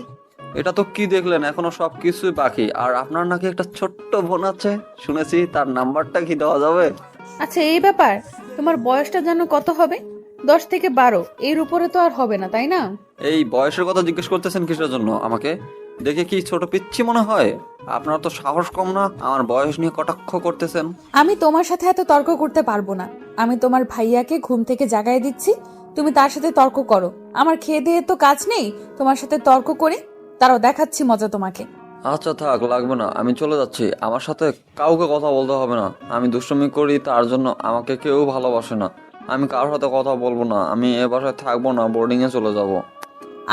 এটা তো কি দেখলেন, এখনো সব কিছুই বাকি। আর আপনার নাকি একটা ছোট্ট বোন আছে শুনেছি, তার নাম্বারটা কি দেওয়া যাবে? আচ্ছা, এই ব্যাপার, তোমার বয়সটা যেন কত হবে? 10 থেকে 12, এর উপরে তো আর হবে না, তাই না? এই বয়সের কথা জিজ্ঞেস করতেছেন কিসের জন্য আমাকে? দেখে কি ছোট পিচ্ছি মনে হয়? আপনার তো সাহস কম না, আমার বয়স নিয়ে কটাক্ষ করতেছেন? আমি তোমার সাথে এত তর্ক করতে পারবো না। আমি তোমার ভাইয়াকে ঘুম থেকে জাগায় দিচ্ছি, তুমি তার সাথে তর্ক করো। আমার খেয়ে দিয়ে তো কাজ নেই তোমার সাথে তর্ক করে। তারাও দেখাচ্ছি মজা তোমাকে। আচ্ছা থাক, লাগবে না, আমি চলে যাচ্ছি। আমার সাথে কাউকে কথা বলতে হবে না। আমি দুষ্টুমি করি, তার জন্য আমাকে কেউ ভালোবাসে না। আমি কারোর সাথে কথা বলবো না, আমি এ বাসায় থাকবো না, বোর্ডিংয়ে চলে যাব।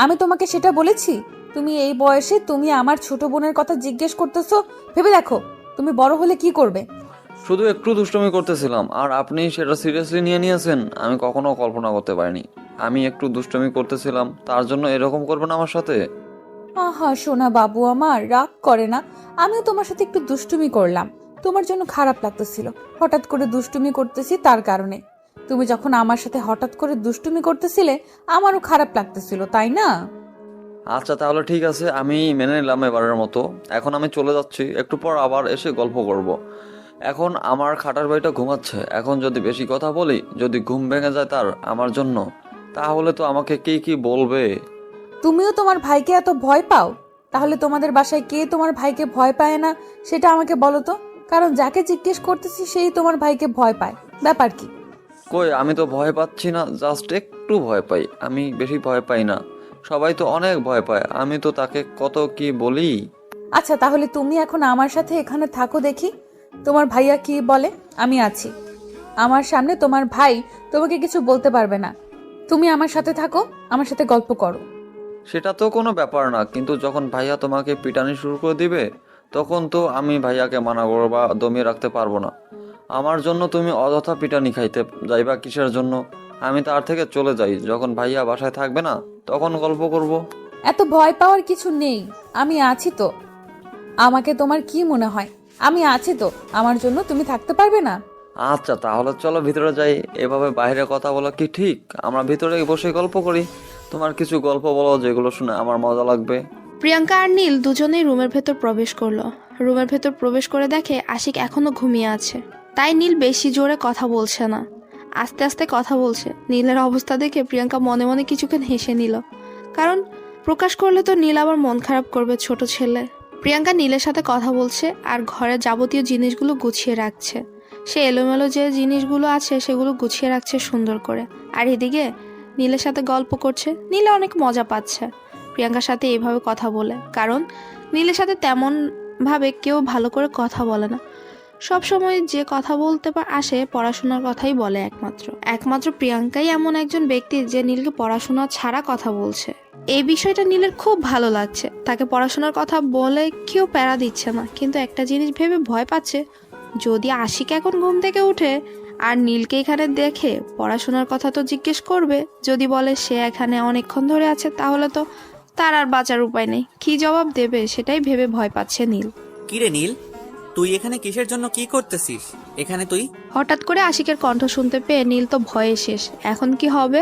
আমি তোমাকে সেটা বলেছি? তুমি এই বয়সে তুমি আমার ছোট বোনের কথা জিজ্ঞেস করতেছো? ভেবে দেখো তুমি বড় হলে কি করবে। শুধু একটু দুষ্টুমি করতেছিলাম, আর আপনি সেটা সিরিয়াসলি নিয়ে নিয়েছেন। আমি কখনো কল্পনা করতে পারিনি আমি একটু দুষ্টুমি করতেছিলাম, তার জন্য এরকম করবেন আমার সাথে। আহা সোনা বাবু আমার, রাগ করে না। আমিও তোমার সাথে একটু দুষ্টুমি করলাম, তোমার জন্য খারাপ লাগতেছিল। হঠাৎ করে দুষ্টুমি করতেছি তার কারণে। তুমি যখন আমার সাথে হঠাৎ করে দুষ্টুমি করতেছিলে, আমারও খারাপ লাগতেছিল, তাই না? আচ্ছা তাহলে ঠিক আছে, আমি মেনে নিলাম এবারের মতো। এখন আমি চলে যাচ্ছি, একটু পর আবার এসে গল্প করব। এখন আমার খাটার বাড়িটা ঘুমাচ্ছে, এখন যদি বেশি কথা বলি, যদি ঘুম ভেঙে যায় তার আমার জন্য, তাহলে তো আমাকে কি কি বলবে। তুমিও তোমার ভাইকে এত ভয় পাও? তাহলে তোমাদের বাসায় কে তোমার ভাইকে ভয় পায় না সেটা আমাকে বলো তো। কারণ যাকে জিজ্ঞেস করতেছি সেই তোমার ভাইকে ভয় পায়, ব্যাপার কি? কই, আমি তো ভয় পাচ্ছি না, জাস্ট একটু ভয় পাই। আমি বেশি ভয় পাই না, সবাই তো অনেক ভয় পায়, আমি তো তাকে কত কি বলি। আচ্ছা, তাহলে তুমি এখন আমার সাথে এখানে থাকো, দেখি তোমার ভাইয়া কি বলে। আমি আছি, আমার সামনে তোমার ভাই তোমাকে কিছু বলতে পারবে না। তুমি আমার সাথে থাকো, আমার সাথে গল্প করো। সেটা তো কোনো ব্যাপার না, কিন্তু যখন ভাইয়া তোমাকে পিটানি শুরু করে দিবে, তখন তো আমি ভাইয়াকে মানা করবো বা দমিয়ে রাখতে পারবো না। আমার জন্য তুমি অযথা পিটানি খাইতে যাইবা কিসের জন্য? আমি তার থেকে চলে যাই, যখন ভাইয়া বাসায় থাকবে না তখন গল্প করব। এত ভয় পাওয়ার কিছু নেই, আমি আছি তো। আমাকে তোমার কি মনে হয়? আমি আছি তো, আমার জন্য তুমি থাকতে পারবে না? আচ্ছা তাহলে চলো ভিতরে যাই। এভাবে বাইরে কথা বলা কি ঠিক? আমরা ভিতরে বসে গল্প করি। তোমার কিছু গল্প বলো যেগুলো শুনে আমার মজা লাগবে। প্রিয়াঙ্কা আর নীল দুজনেই রুমের ভেতর প্রবেশ করলো। রুমের ভেতর প্রবেশ করে দেখে আশিক এখনো ঘুমিয়ে আছে। তাই নীল বেশি জোরে কথা বলছে না, আস্তে আস্তে কথা বলছে। নীলের অবস্থা দেখে প্রিয়াঙ্কা মনে মনে কিছুক্ষণ হেসে নিল, কারণ প্রকাশ করলে তো নীল আবার মন খারাপ করবে, ছোট ছেলে। প্রিয়াঙ্কা নীলের সাথে কথা বলছে আর ঘরের যাবতীয় জিনিসগুলো গুছিয়ে রাখছে। সে এলোমেলো যে জিনিসগুলো আছে সেগুলো গুছিয়ে রাখছে সুন্দর করে। আর এদিকে নীলের সাথে গল্প করছে। নীলে অনেক মজা পাচ্ছে প্রিয়াঙ্কার সাথে এইভাবে কথা বলে, কারণ নীলের সাথে তেমন ভাবে কেউ ভালো করে কথা বলে না। সবসময় যে কথা বলতে আসে পড়াশোনার কথাই বলে একমাত্র প্রিয়াঙ্কাই এমন একজন ব্যক্তি যে নীলকে পড়াশোনা ছাড়া কথা বলছে। এই বিষয়টা নীলের খুব ভালো লাগছে। তাকে পড়াশোনার কথা বলে কেউ প্যারা দিচ্ছে না, কিন্তু একটা জিনিস ভেবে ভয় পাচ্ছে, যদি আশিক এখন ঘুম থেকে উঠে আর নীলকে এখানে দেখে পড়াশোনার কথা তো জিজ্ঞেস করবে। যদি বলে সে এখানে অনেকক্ষণ ধরে আছে, তাহলে তো তার আর বাঁচার উপায় নেই। কি জবাব দেবে সেটাই ভেবে ভয় পাচ্ছে নীল। কিরে নীল, তুই এখানে কিসের জন্য, কি করতেছিস এখানে তুই? হঠাৎ করে আশিকের কণ্ঠ শুনতে পেয়ে নীল তো ভয়ে শেষ। এখন কি হবে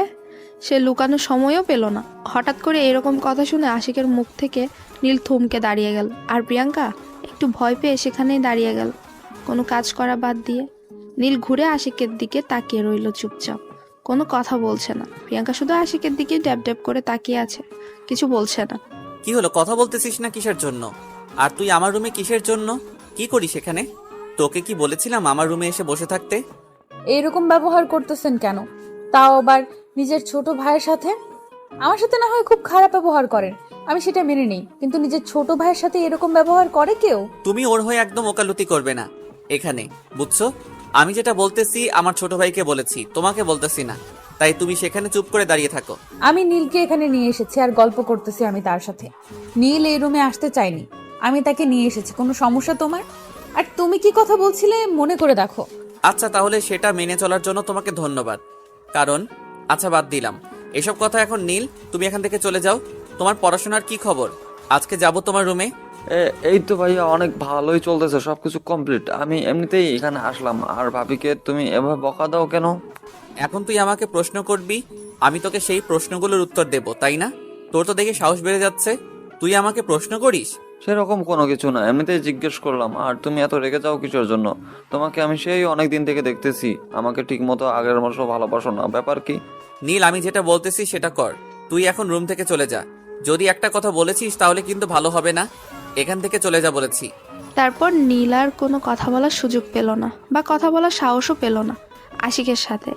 সে লুকানোর সময়ও পেল না। হঠাৎ করে এরকম কথা শুনে আশিকের মুখ থেকে নীল থমকে দাঁড়িয়ে গেল, আর প্রিয়াঙ্কা একটু ভয় পেয়ে সেখানেই দাঁড়িয়ে গেল, কোনো কাজ করা বাদ দিয়ে। নীল ঘুরে আশিকের দিকে তাকিয়ে রইল চুপচাপ, কোনো কথা বলছে না। প্রিয়াঙ্কা শুধু আশিকের দিকে ড্যাব ড্যাব করে তাকিয়ে আছে, কিছু বলছে না। কি হলো, কথা বলতেছিস না কিসের জন্য? আর তুই আমার রুমে কিসের জন্য, কি করিস এখানে? তোকে কি বলেছিলাম আমার রুমে এসে বসে থাকতে? এইরকম ব্যবহার করতেছেন কেন? তাও আবার নিজের ছোট ভাইয়ের সাথে। আমার সাথে না হয় খুব খারাপ ব্যবহার করেন, আমি সেটা মেনে নেই, কিন্তু নিজের ছোট ভাইয়ের সাথে এরকম ব্যবহার করে কেউ? তুমি ওর হয়ে একদম ওকালতি করবে না এখানে, বুঝছো? আমি যেটা বলতেছি আমার ছোট ভাইকে বলেছি, তোমাকে বলতেছি না। তাই তুমি সেখানে চুপ করে দাঁড়িয়ে থাকো। আমি নীলকে এখানে নিয়ে এসেছি আর গল্প করতেছি আমি তার সাথে। নীল এই রুমে আসতে চাইনি, আমি তাকে নিয়ে এসেছি। কোনো সমস্যা তোমার? আর তুমি কি কথা বলছিলে মনে করে দেখো। আচ্ছা, তাহলে সেটা মেনে চলার জন্য তোমাকে ধন্যবাদ। কারণ আচ্ছা, বাদ দিলাম এসব কথা এখন। নীল, তুমি এখান থেকে চলে যাও। তোমার পড়াশোনার কি খবর? আজকে যাব তোমার রুমে। এই তো ভাইয়া, অনেক ভালোই চলতেছে, সবকিছু কমপ্লিট। আমি এমনিতেই এখানে আসলাম। আর ভাবিকে তুমি এভাবে বকা দাও কেন? এখন তুই আমাকে প্রশ্ন করবি, আমি তোকে সেই প্রশ্নগুলোর উত্তর দেব, তাই না? তোর তো দেখে সাহস বেড়ে যাচ্ছে, তুই আমাকে প্রশ্ন করিস। সেরকম কোনো কিছু না, এমনিতেই জিজ্ঞেস করলাম। আর তুমি এত রেগে যাও কিসের জন্য? তোমাকে আমি সেই অনেক দিন থেকে দেখতেছি, আমাকে ঠিক মতো আগের মতো ভালোবাসো না, ব্যাপার কি? নীল, আমি যেটা বলতেছি সেটা কর। তুই এখন রুম থেকে চলে যা। যদি একটা কথা বলেছিস তাহলে কিন্তু ভালো হবে না। এখান থেকে চলে যা বলেছি। তারপর নীল আর কোনো কথা বলার সুযোগ পেল না, বা কথা বলার সাহসও পেল না আশিকের সাথে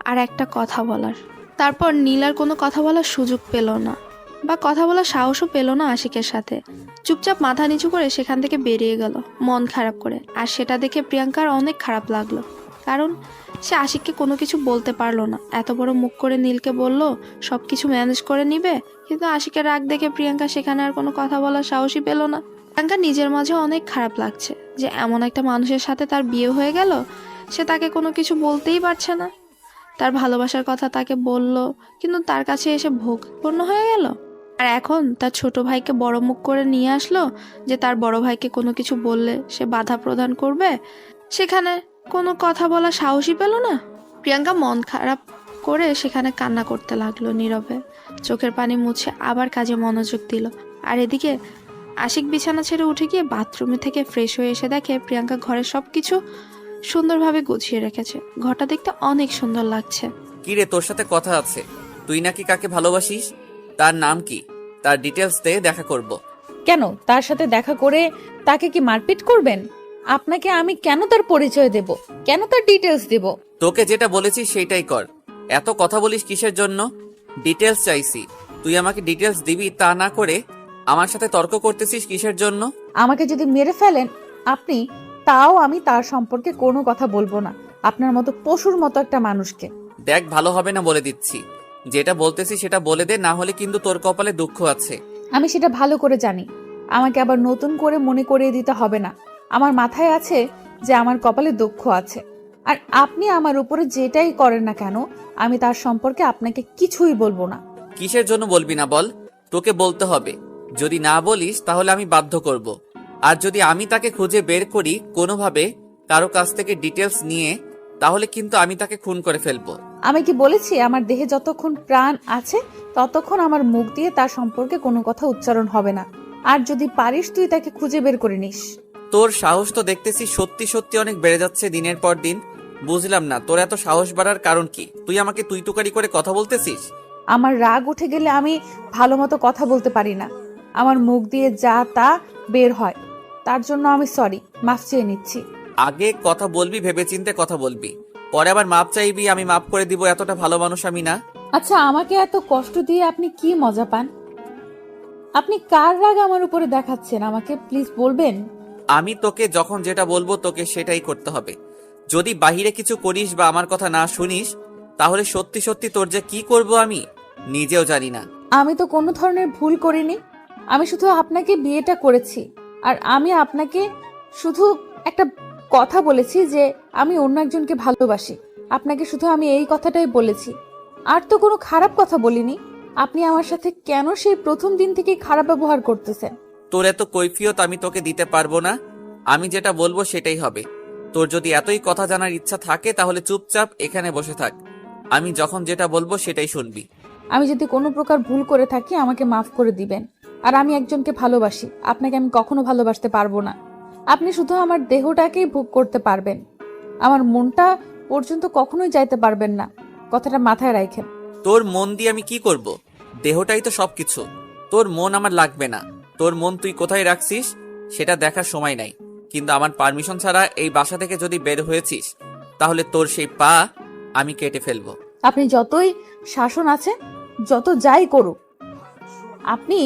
আর একটা কথা বলার। তারপর নীল আর কোনো কথা বলার সুযোগ পেল না, বা কথা বলার সাহসও পেল না আশিকের সাথে। চুপচাপ মাথা নিচু করে সেখান থেকে বেরিয়ে গেল, মন খারাপ করে। আর সেটা দেখে প্রিয়াঙ্কার অনেক খারাপ লাগলো, কারণ সে আশিককে কোনো কিছু বলতে পারলো না। এত বড় মুখ করে নীলকে বলল সব কিছু ম্যানেজ করে নিবে, কিন্তু আশিকের রাগ দেখে প্রিয়াঙ্কা সেখানে আর কোনো কথা বলার সাহসই পেল না। প্রিয়াঙ্কা নিজের মাঝে অনেক খারাপ লাগছে যে এমন একটা মানুষের সাথে তার বিয়ে হয়ে গেল, সে তাকে কোনো কিছু বলতেই পারছে না। তার ভালোবাসার কথা তাকে বলল, কিন্তু তার কাছে এসে ভোগপূর্ণ হয়ে গেল। আর এখন তার ছোট ভাইকে বড় মুখ করে নিয়ে আসলো যে তার বড় ভাইকে কোনো কিছু বললে সে বাধা প্রদান করবে, সেখানে কোনো কথা বলার সাহসই পেল না। প্রিয়াঙ্কা মন খারাপ করে সেখানে কান্না করতে লাগলো নীরবে, চোখের পানি মুছে আবার কাজে মনোযোগ দিল। আর এদিকে আশিক বিছানা ছেড়ে উঠে গিয়ে বাথরুমে থেকে ফ্রেশ হয়ে এসে দেখে প্রিয়াঙ্কা ঘরের সবকিছু সুন্দরভাবে গুছিয়ে রেখেছে। ঘরটা দেখতে অনেক সুন্দর লাগছে। কি রে, তোর সাথে কথা আছে। তুই নাকি কাকে ভালোবাসিস? তার নাম কি? তার ডিটেলস দে, দেখা করব। কেন তার সাথে দেখা করে তাকে কি মারপিট করবেন? আপনাকে আমি কেন তার পরিচয় দেব, কেন তার ডিটেলস দেব? তোকে যেটা বলেছি সেইটাই কর। এত কথা বলিস কিসের জন্য? ডিটেলস চাইছি, তুই আমাকে ডিটেলস দিবি, তা না করে আমার সাথে তর্ক করতেছিস কিসের জন্য? আমাকে যদি মেরে ফেলেন আপনি, তাও আমি তার সম্পর্কে কোনো কথা বলবো না, আপনার মতো পশুর মতো একটা মানুষকে। দেখ, ভালো হবে না বলে দিচ্ছি। যেটা বলতেছি সেটা বলে দে, না হলে কিন্তু তোর কপালে দুঃখ আছে। আমি সেটা ভালো করে জানি, আমাকে আবার নতুন করে মনে করিয়ে দিতে হবে না। আমার মাথায় আছে যে আমার কপালে দুঃখ আছে। আর আপনি আমার উপরে যেটাই করেন না কেন, আমি তার সম্পর্কে আপনাকে কিছুই বলবো না। কিসের জন্য বলবি না বল? তোকে বলতে হবে। যদি না বলিস তাহলে আমি বাধ্য করব। আর যদি আমি তাকে খুঁজে বের করি কোনোভাবে কারো কাছ থেকে ডিটেলস নিয়ে, তাহলে কিন্তু আমি তাকে খুন করে ফেলবো। আমি কি বলেছি আমার দেহে যতক্ষণ প্রাণ আছে ততক্ষণ আমার মুখ দিয়ে তার সম্পর্কে কোনো কথা উচ্চারণ হবে না। আর যদি পারিস তুই তাকে খুঁজে বের করে নিস। তোর সাহস তো দেখতেছি সত্যি সত্যি অনেক বেড়ে যাচ্ছে দিনের পর দিন। বুঝলাম না তোর এত সাহস বাড়ার কারণ কি? তুই আমাকে তুই তুকারি করে কথা বলতেছিস? আমার রাগ উঠে গেলে আমি ভালো মতো কথা বলতে পারি না, আমার মুখ দিয়ে যা তা বের হয়। তার জন্য আমি সরি, মাফ চেয়ে নিচ্ছি। আগে কথা বলবি ভেবেচিন্তে কথা বলবি, পরে আবার মাপ চাইবি, আমি মাপ করে দিব। এতটা ভালো মানুষ আমি না। আচ্ছা, আমাকে এত কষ্ট দিয়ে আপনি কি মজা পান? আপনি কার রাগ আমার উপরে দেখাচ্ছেন আমাকে প্লিজ বলবেন? আমি তোকে যখন যেটা বলবো তোকে সেটাই করতে হবে। যদি বাহিরে কিছু করিস বা আমার কথা না শুনিস, তাহলে সত্যি সত্যি তোর যে কি করব আমি নিজেও জানি না। আমি তো কোনো ধরনের ভুল করিনি। আমি শুধু আপনাকে বিয়েটা করেছি, আর আমি আপনাকে শুধু একটা কথা বলেছি যে আমি অন্য একজনকে ভালোবাসি। আপনাকে শুধু আমি এই কথাটাই বলেছি, আর তো কোনো খারাপ কথা বলিনি। আপনি আমার সাথে কেন সেই প্রথম দিন থেকে খারাপ ব্যবহার করতেছেন? তোর এত কৈফিয়ত আমি তোকে দিতে পারবো না। আমি যেটা বলবো সেটাই হবে। তোর যদি এতই কথা জানার ইচ্ছা থাকে তাহলে চুপচাপ এখানে বসে থাক। আমি যখন যেটা বলবো সেটাই শুনবি। আমি যদি কোনো প্রকার ভুল করে থাকি আমাকে মাফ করে দিবেন। আর আমি একজনকে ভালোবাসি, আপনাকে আমি কখনো ভালোবাসতে পারবো না। আপনি শুধু আমার দেহটাকেই ভোগ করতে পারবেন, আমার মনটা পর্যন্ত কখনোই যাইতে পারবেন না। কথাটা মাথায় রাখেন। তোর মন দিয়ে আমি কি করব? দেহটাই তো সবকিছু। তোর মন আমার লাগবে না। তোর মন তুই কোথায় রাখছিস সেটা দেখার সময় নাই। কিন্তু আমার পারমিশন ছাড়া এই বাসা থেকে যদি বের হয়েছিস তাহলে তোর সেই পা আমি কেটে ফেলবো। আপনি যতই শাসন আছে, যত যাই করুক, আপনি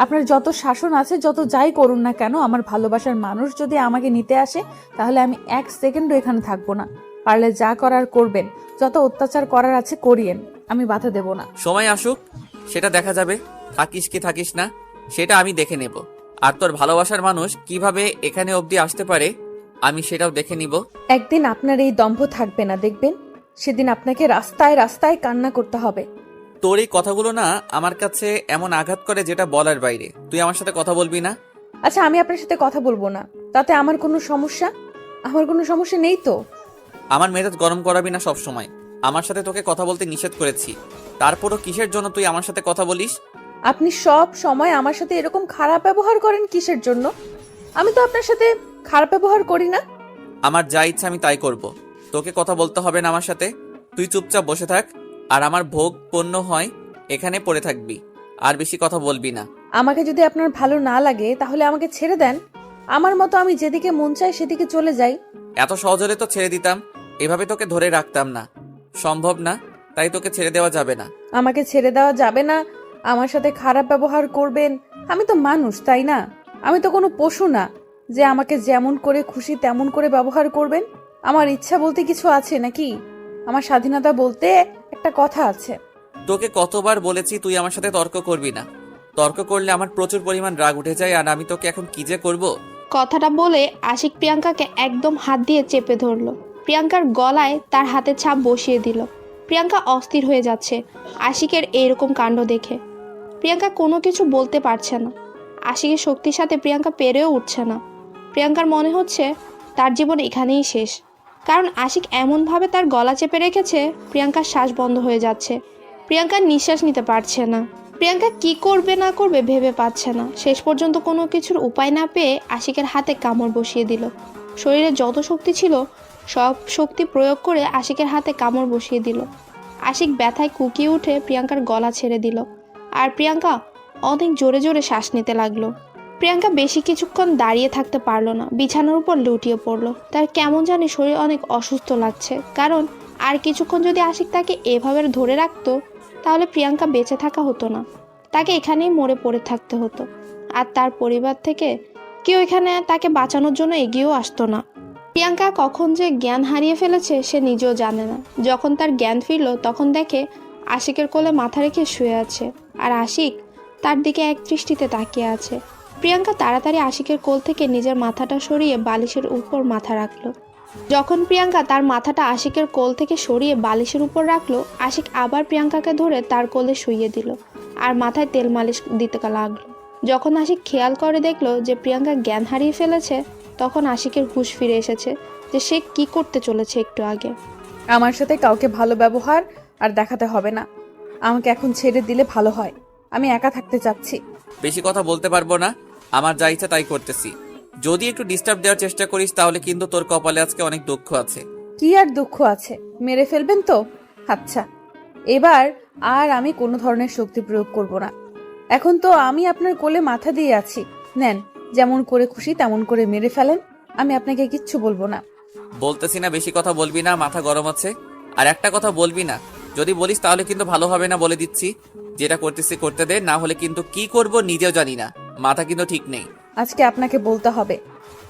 আপনার যত শাসন আছে, যত যাই করুন না কেন, আমার ভালোবাসার মানুষ যদি আমাকে নিতে আসে তাহলে আমি এক সেকেন্ডও এখানে থাকবো না। পারলে যা করার করবেন, যত অত্যাচার করার আছে করিয়েন, আমি বাধা দেব না। সময় আসুক, সেটা দেখা যাবে। থাকিস কি থাকিস না সেটা আমি দেখে নেব। আর তোর ভালোবাসার মানুষ কিভাবে এখানে অবধি আসতে পারে আমি সেটাও দেখে নিব। একদিন আপনার এই দম্ভ থাকবে না, দেখবেন। সেদিন আপনাকে রাস্তায় রাস্তায় কান্না করতে হবে। তোর এই কথাগুলো না আমার কাছে এমন আঘাত করে যেটা বলার বাইরে। তুই আমার সাথে কথা বলবি না? আচ্ছা, আমি আপনার সাথে কথা বলবো না, তাতে আমার কোনো সমস্যা? আমার কোনো সমস্যা নেই তো। আমার মেজাজ গরম করাবি না সব সময়। আমার সাথে তোকে কথা বলতে নিষেধ করেছি, তারপরও কিসের জন্য তুই আমার সাথে কথা বলিস? আপনি সব সময় আমার সাথে এরকম খারাপ ব্যবহার করেন কিসের জন্য? আমি তো আপনার সাথে খারাপ ব্যবহার করি না। আমার যা ইচ্ছা আমি তাই করব। তোকে কথা বলতে হবে না আমার সাথে। তুই চুপচাপ বসে থাক, আর আমার ভোগ পণ্য হয় এখানে পড়ে থাকবি। আর বেশি কথা বলবি না। আমাকে যদি আপনার ভালো না লাগে তাহলে আমাকে ছেড়ে দেন। আমার মতো আমি যেদিকে মন চাই সেদিকে চলে যাই। এত সহজ হলে তো ছেড়ে দিতাম, এভাবে তোকে ধরে রাখতাম না। সম্ভব না, তাই তোকে ছেড়ে দেওয়া যাবে না। আমাকে ছেড়ে দেওয়া যাবে না, আমার সাথে খারাপ ব্যবহার করবেন? আমি তো মানুষ, তাই না? আমি তো কোনো পশু না যে আমাকে যেমন করে খুশি তেমন করে ব্যবহার করবেন। আমার ইচ্ছা বলতে কিছু আছে নাকি? আমার স্বাধীনতা বলতে একটা কথা আছে। তোকে কতবার বলেছি তুই আমার সাথে তর্ক করবি না। তর্ক করলে আমার প্রচুর পরিমাণ রাগ উঠে যায়, আর আমি তোকে এখন কি যে করব। কথাটা বলে আশিক প্রিয়াঙ্কাকে একদম হাত দিয়ে চেপে ধরলো। প্রিয়াঙ্কার গলায় তার হাতে ছাপ বসিয়ে দিল। প্রিয়াঙ্কা অস্থির হয়ে যাচ্ছে আশিকের এইরকম কাণ্ড দেখে। প্রিয়াঙ্কা কোনো কিছু বলতে পারছে না। আশিকের শক্তির সাথে প্রিয়াঙ্কা পেরেও উঠছে না। প্রিয়াঙ্কার মনে হচ্ছে তার জীবন এখানেই শেষ, কারণ আশিক এমনভাবে তার গলা চেপে রেখেছে প্রিয়াঙ্কার শ্বাস বন্ধ হয়ে যাচ্ছে। প্রিয়াঙ্কার নিঃশ্বাস নিতে পারছে না। প্রিয়াঙ্কা কি করবে না করবে ভেবে পাচ্ছে না। শেষ পর্যন্ত কোনো কিছুর উপায় না পেয়ে আশিকের হাতে কামড় বসিয়ে দিল। শরীরে যত শক্তি ছিল সব শক্তি প্রয়োগ করে আশিকের হাতে কামড় বসিয়ে দিল। আশিক ব্যথায় কুকিয়ে উঠে প্রিয়াঙ্কার গলা ছেড়ে দিল, আর প্রিয়াঙ্কা অনেক জোরে জোরে শ্বাস নিতে লাগলো। প্রিয়াঙ্কা বেশি কিছুক্ষণ দাঁড়িয়ে থাকতে পারলো না, বিছানার উপর লুটিয়ে পড়লো। তার কেমন জানি শরীর অনেক অসুস্থ লাগছে, কারণ আর কিছুক্ষণ যদি আশিক তাকে এভাবে ধরে রাখতো তাহলে প্রিয়াঙ্কা বেঁচে থাকা হতো না, তাকে এখানেই মরে পড়ে থাকতে হতো। আর তার পরিবার থেকে কেউ এখানে তাকে বাঁচানোর জন্য এগিয়েও আসতো না। প্রিয়াঙ্কা কখন যে জ্ঞান হারিয়ে ফেলেছে সে নিজেও জানে না। যখন তার জ্ঞান ফিরল তখন দেখে আশিকের কোলে মাথা রেখে শুয়ে আছে, আর আশিক তার দিকে এক দৃষ্টিতে তাকিয়ে আছে। প্রিয়াঙ্কা তাড়াতাড়ি আশিকের কোল থেকে নিজের মাথাটা সরিয়ে বালিশের উপর মাথা রাখলো। যখন প্রিয়াঙ্কা তার মাথাটা আশিকের কোল থেকে সরিয়ে বালিশের উপর রাখলো, আশিক আবার প্রিয়াঙ্কাকে ধরে তার কোলে শুইয়ে দিল আর মাথায় তেল মালিশ দিতে লাগলো। যখন আশিক খেয়াল করে দেখলো যে প্রিয়াঙ্কা জ্ঞান হারিয়ে ফেলেছে, তখন আশিকের হুঁশ ফিরে এসেছে যে সে কি করতে চলেছে একটু আগে। আমার সাথে কাউকে ভালো ব্যবহার আর দেখাতে হবে না। আমাকে এখন ছেড়ে দিলে ভালো হয়। আমি একা থাকতে চাচ্ছি। বেশি কথা বলতে পারবো না, আমার যা ইচ্ছা তাই করতেছি। যদি একটু ডিস্টার্ব দেওয়ার চেষ্টা করিস তাহলে কিন্তু তোর কপালে আজকে অনেক দুঃখ আছে। কি আর দুঃখ আছে? মেরে ফেলবেন তো? আচ্ছা, এবার আর আমি কোনো ধরনের শক্তি প্রয়োগ করব না। এখন তো আমি আপনার কোলে মাথা দিয়ে আছি, নেন, যেমন করে খুশি তেমন করে মেরে ফেলেন। আমি আপনাকে কিচ্ছু বলবো না। বলতেছি না বেশি কথা বলবি না, মাথা গরম আছে। আর একটা কথা বলবি না, যদি বলিস তাহলে কিন্তু ভালো হবে না, বলে দিচ্ছি। যেটা করতেছি করতে দে, না হলে কিন্তু কি করব নিজেও জানি না। মাথা কিন্তু ঠিক নেই। আজকে আপনাকে বলতে হবে।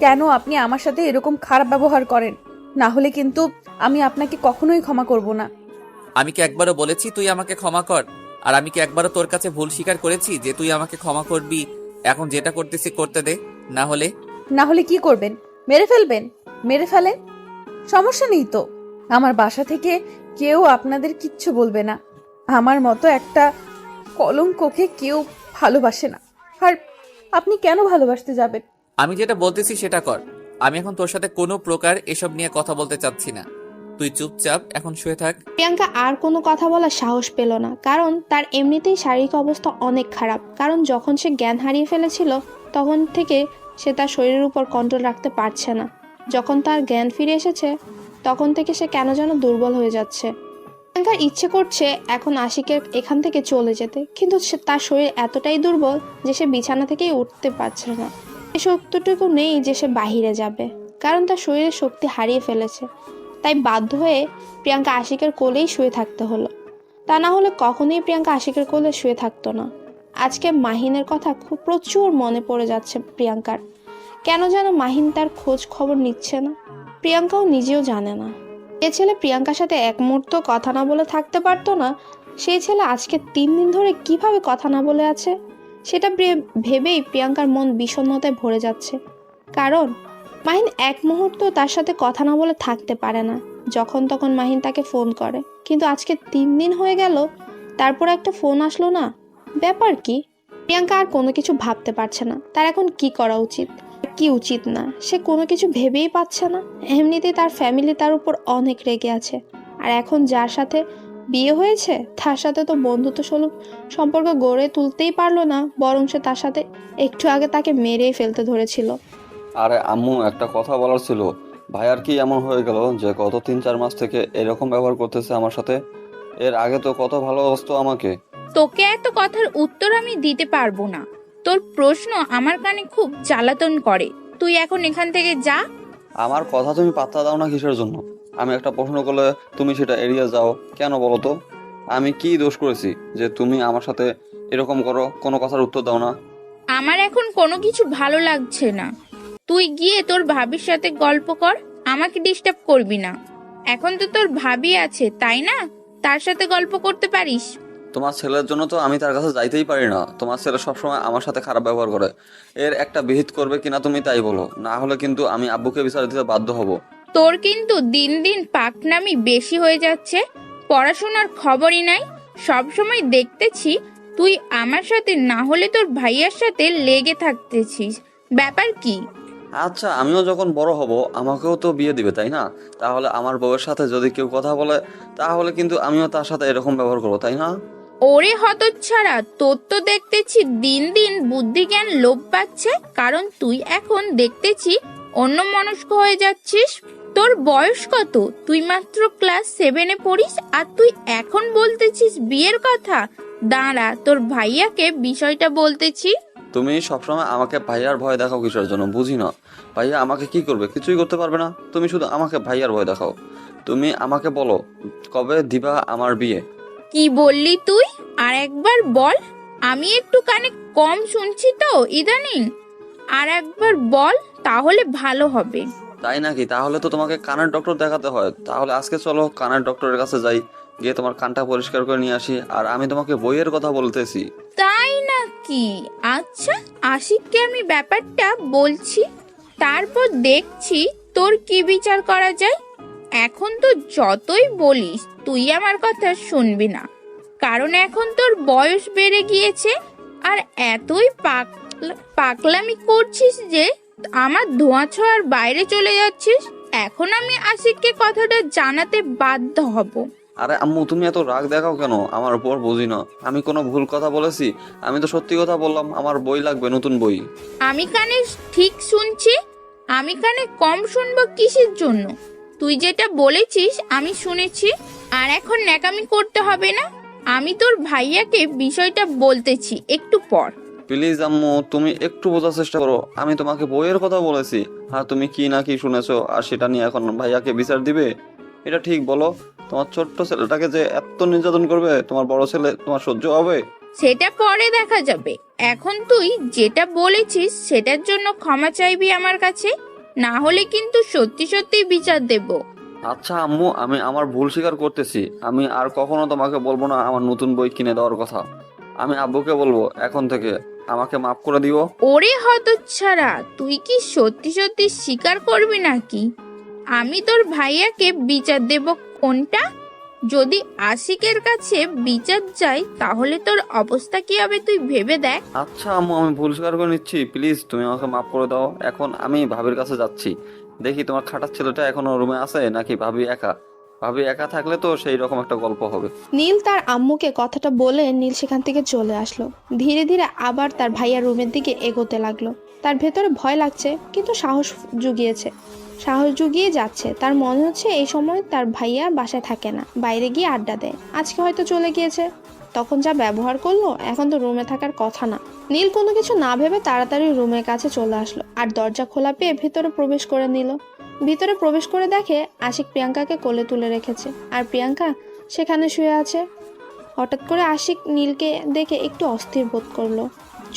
কেন আপনি আমার সাথে এরকম খারাপ ব্যবহার করেন? না হলে কিন্তু আমি আপনাকে কখনোই ক্ষমা করব না। আমি কি একবারও বলেছি তুই আমাকে ক্ষমা কর? আর আমি কি একবারও তোর কাছে ভুল স্বীকার করেছি যে তুই আমাকে ক্ষমা করবি? এখন যেটা করতেছি করতে দে, না হলে। না হলে কি করবেন? মেরে ফেলবেন? মেরে ফেলেন, সমস্যা নেই তো। আমার বাসা থেকে কেউ আপনাদের কিচ্ছু বলবে না। আমার মতো একটা কলঙ্ককে কেউ ভালোবাসে না। আর আপনি কেন ভালোবাসতে যাবেন? আমি যেটা বলতেছি সেটা কর। আমি এখন তোর সাথে কোনো প্রকার এসব নিয়ে কথা বলতে চাচ্ছি না। তুই চুপচাপ এখন শুয়ে থাক। প্রিয়াঙ্কা আর কোনো কথা বলার সাহস পেল না, কারণ তার এমনিতেই শারীরিক অবস্থা অনেক খারাপ। কারণ যখন সে জ্ঞান হারিয়ে ফেলেছিল তখন থেকে সে তার শরীরের উপর কন্ট্রোল রাখতে পারছে না। যখন তার জ্ঞান ফিরে এসেছে তখন থেকে সে কেন যেন দুর্বল হয়ে যাচ্ছে। প্রিয়াঙ্কার ইচ্ছে করছে এখন আশিকের এখান থেকে চলে যেতে, কিন্তু তার শরীর এতটাই দুর্বল যে সে বিছানা থেকেই উঠতে পারছে না। এই শক্তিটুকু নেই যে সে বাহিরে যাবে, কারণ তার শরীরের শক্তি হারিয়ে ফেলেছে। তাই বাধ্য হয়ে প্রিয়াঙ্কা আশিকের কোলেই শুয়ে থাকতে হলো। তা না হলে কখনোই প্রিয়াঙ্কা আশিকের কোলে শুয়ে থাকতো না। আজকে মাহিনের কথা খুব প্রচুর মনে পড়ে যাচ্ছে প্রিয়াঙ্কার। কেন যেন মাহিন তার খোঁজ খবর নিচ্ছে না, প্রিয়াঙ্কাও নিজেও জানে না। যে ছেলে প্রিয়াঙ্কার সাথে এক মুহূর্ত কথা না বলে থাকতে পারতো না, সেই ছেলে আজকে 3 দিন ধরে কিভাবে কথা না বলে আছে সেটা ভেবেই প্রিয়াঙ্কার মন বিষণ্ণতায় ভরে যাচ্ছে। কারণ মাহিন এক মুহূর্ত তার সাথে কথা না বলে থাকতে পারে না। যখন তখন মাহিন তাকে ফোন করে, কিন্তু আজকে 3 দিন হয়ে গেল তারপর একটা ফোন আসলো না। ব্যাপার কি? প্রিয়াঙ্কা আর কোনো কিছু ভাবতে পারছে না তার এখন কি করা উচিত, কি উচিত না, সে কোনো কিছু ভেবেই পাচ্ছে না। এমনিতেই তার ফ্যামিলি তার উপর অনেক রেগে আছে, আর এখন যার সাথে বিয়ে হয়েছে তার সাথে তো বন্ধুত্ব সুলভ সম্পর্ক গড়ে তুলতেই পারলো না, বরং সে তার সাথে একটু আগে তাকে মেরেই ফেলতে ধরেছিল। আরে আম্মু, একটা কথা বলার ছিল। ভাইয়ার কি এমন হয়ে গেল যে গত 3-4 মাস থেকে এরকম ব্যবহার করতেছে আমার সাথে? এর আগে তো কত ভালোবাসতো আমাকে। তোকে এত কথার উত্তর আমি দিতে পারবো না। তোর প্রশ্ন আমার কানে খুব জ্বালাতন করে। তুই এখন এখান থেকে যা। আমার কথা তুমি পাত্তা দাও না কিসের জন্য? আমি একটা প্রশ্ন করলে তুমি সেটা এড়িয়ে যাও কেন বলো তো? আমি কি দোষ করেছি যে তুমি আমার সাথে এরকম করো, কোনো কথার উত্তর দাও না? আমার এখন কোনো কিছু ভালো লাগছে না। তুই গিয়ে তোর ভাবির সাথে গল্প কর, আমাকে ডিস্টার্ব করবি না। এখন তো তোর ভাবি আছে তাই না, তার সাথে গল্প করতে পারিস। তোমার ছেলের জন্য তো আমি তার কাছে যাইতেই পারি না। তোমার ছেলে সবসময় আমার সাথে খারাপ ব্যবহার করে। এর একটা বিহিত করবে কিনা তুমি তাই বলো, না হলে কিন্তু আমি আব্বুকে বিচার দিতে বাধ্য হব। তোর কিন্তু দিন দিন পাকনামি বেশি হয়ে যাচ্ছে। পড়াশোনার খবরই নাই। সব সময় দেখতেছি তুই আমার সাথে না হলে তোর ভাইয়ার সাথে লেগে থাকতেছিস। ব্যাপার কি? আচ্ছা, আমিও যখন বড় হব আমাকেও তো বিয়ে দিবে তাই না? তাহলে আমার বউয়ের সাথে যদি কেউ কথা বলে তাহলে কিন্তু আমিও তার সাথে এরকম ব্যবহার করবো তাই না? ওরে হতচ্ছাড়া, তোর তো দেখতেছি দিন দিন বুদ্ধি জ্ঞান লোপ পাচ্ছে। কারণ তুই এখন দেখতেছি অন্যমনস্ক হয়ে যাচ্ছিস। তোর বয়স কত? তুই মাত্র ক্লাস 7-এ পড়িস, আর তুই এখন বলতেছিস বিয়ের কথা। দাঁড়া, তোর ভাইয়াকে বিষয়টা বলতেছি। তুমি সবসময় আমাকে ভাইয়ার ভয় দেখাও কিসের জন্য বুঝি না। ভাইয়া আমাকে কি করবে? কিছুই করতে পারবে না। তুমি শুধু আমাকে ভাইয়ার ভয় দেখাও। তুমি আমাকে বলো কবে দিবা আমার বিয়ে? কি বললি তুই? আর একবার বল। আমি একটু কানে কম শুনছি তো ইদানিং। আর একবার বল, তাহলে ভালো হবে। তাই নাকি? তাহলে তো তোমাকে কানের ডক্টর দেখাতে হয়। তাহলে আজকে চলো কানের ডক্টরের কাছে যাই, গিয়ে তোমার কানটা পরিষ্কার করে নিয়ে আসি। আর আমি তোমাকে বইয়ের কথা বলতেছি। তাই নাকি? আচ্ছা, আশিককে আমি ব্যাপারটা বলছি, তারপর দেখছি তোর কি বিচার করা যায়। এখন তো যতই বলিস তুই আমার কথা শুনবি না, কারণ এখন তোর বয়স বেড়ে গিয়েছে। আর এতই পাকলামি করছিস যে আমার ধোঁয়া ছোঁয়ার বাইরে চলে যাচ্ছিস। এখন আমি আশিককে কথাটা জানাতে বাধ্য হব। আরে আম্মু, তুমি এত রাগ দেখাও কেন আমার উপর? বুঝি না, আমি কোনো ভুল কথা বলেছি? আমি তো সত্যি কথা বললাম, আমার বই লাগবে, নতুন বই। আমি কানে ঠিক শুনছি, আমি কানে কম শুনবো কিসের জন্য? তুই যেটা বলেছিস আমি শুনেছি, আর এখন ন্যাকামি করতে হবে না। আমি তোর ভাইয়াকে বিষয়টা বলতেছি একটু পর। প্লিজ আম্মু, তুমি একটু বোঝার চেষ্টা করো। আমি তোমাকে বইয়ের কথা বলেছি, আর তুমি কি না কি শুনেছো, আর সেটা নিয়ে এখন ভাইয়াকে বিচার দিবে? এটা ঠিক বলো? তোমার ছোট্ট ছেলেটাকে যে এত নির্যাতন করবে তোমার বড় ছেলে, তোমার সহ্য হবে? সেটা পরে দেখা যাবে। এখন তুই যেটা বলেছিস সেটার জন্য ক্ষমা চাইবি আমার কাছে। না হলে কিন্তু সত্যি সত্যি বিচার দেব। আচ্ছা আম্মু, আমি আমার ভুল স্বীকার করতেছি। আমি আর কখনো তোমাকে বলবো না আমার নতুন বই কিনে দেওয়ার কথা। আমি আব্বুকে বলবো এখন থেকে। আমাকে মাফ করে দিও। ওরে হতচ্ছাড়া, তুই কি সত্যি সত্যি স্বীকার করবি নাকি? আমি তোর ভাইয়াকে বিচার দেব কোনটা? যদি আশিকের কাছে বিচার চাই তাহলে তোর অবস্থা কি হবে তুই ভেবে দেখ। আচ্ছা আম্মু, আমি ভুল স্বীকার করে নিচ্ছি। প্লিজ তুমি আমাকে মাফ করে দাও। এখন আমি ভাবির কাছে যাচ্ছি। দেখি তোমার খাটার ছেলেটা এখনো রুমে আছে নাকি ভাবি একা। ভাবি একা থাকলে তো সেই রকম একটা গল্প হবে। নীল তার আম্মুকে কথাটা বলে নীল সেখান থেকে চলে আসলো। ধীরে ধীরে আবার তার ভাইয়া রুমের দিকে এগোতে লাগলো। তার ভেতরে ভয় লাগছে, কিন্তু সাহস জুগিয়ে যাচ্ছে। তার মনে হচ্ছে এই সময় তার ভাইয়া বাসায় থাকে না, বাইরে গিয়ে আড্ডা দেয়। আজকে হয়তো চলে গিয়েছে। তখন যা ব্যবহার করলো, এখন তো রুমে থাকার কথা না। নীল কোনো কিছু না ভেবে তাড়াতাড়ি রুমের কাছে চলে আসলো আর দরজা খোলা পেয়ে ভেতরে প্রবেশ করে নিল। ভিতরে প্রবেশ করে দেখে আশিক প্রিয়াঙ্কাকে কোলে তুলে রেখেছে আর প্রিয়াঙ্কা সেখানে শুয়ে আছে। হঠাৎ করে আশিক নীলকে দেখে একটু অস্থির বোধ করলো।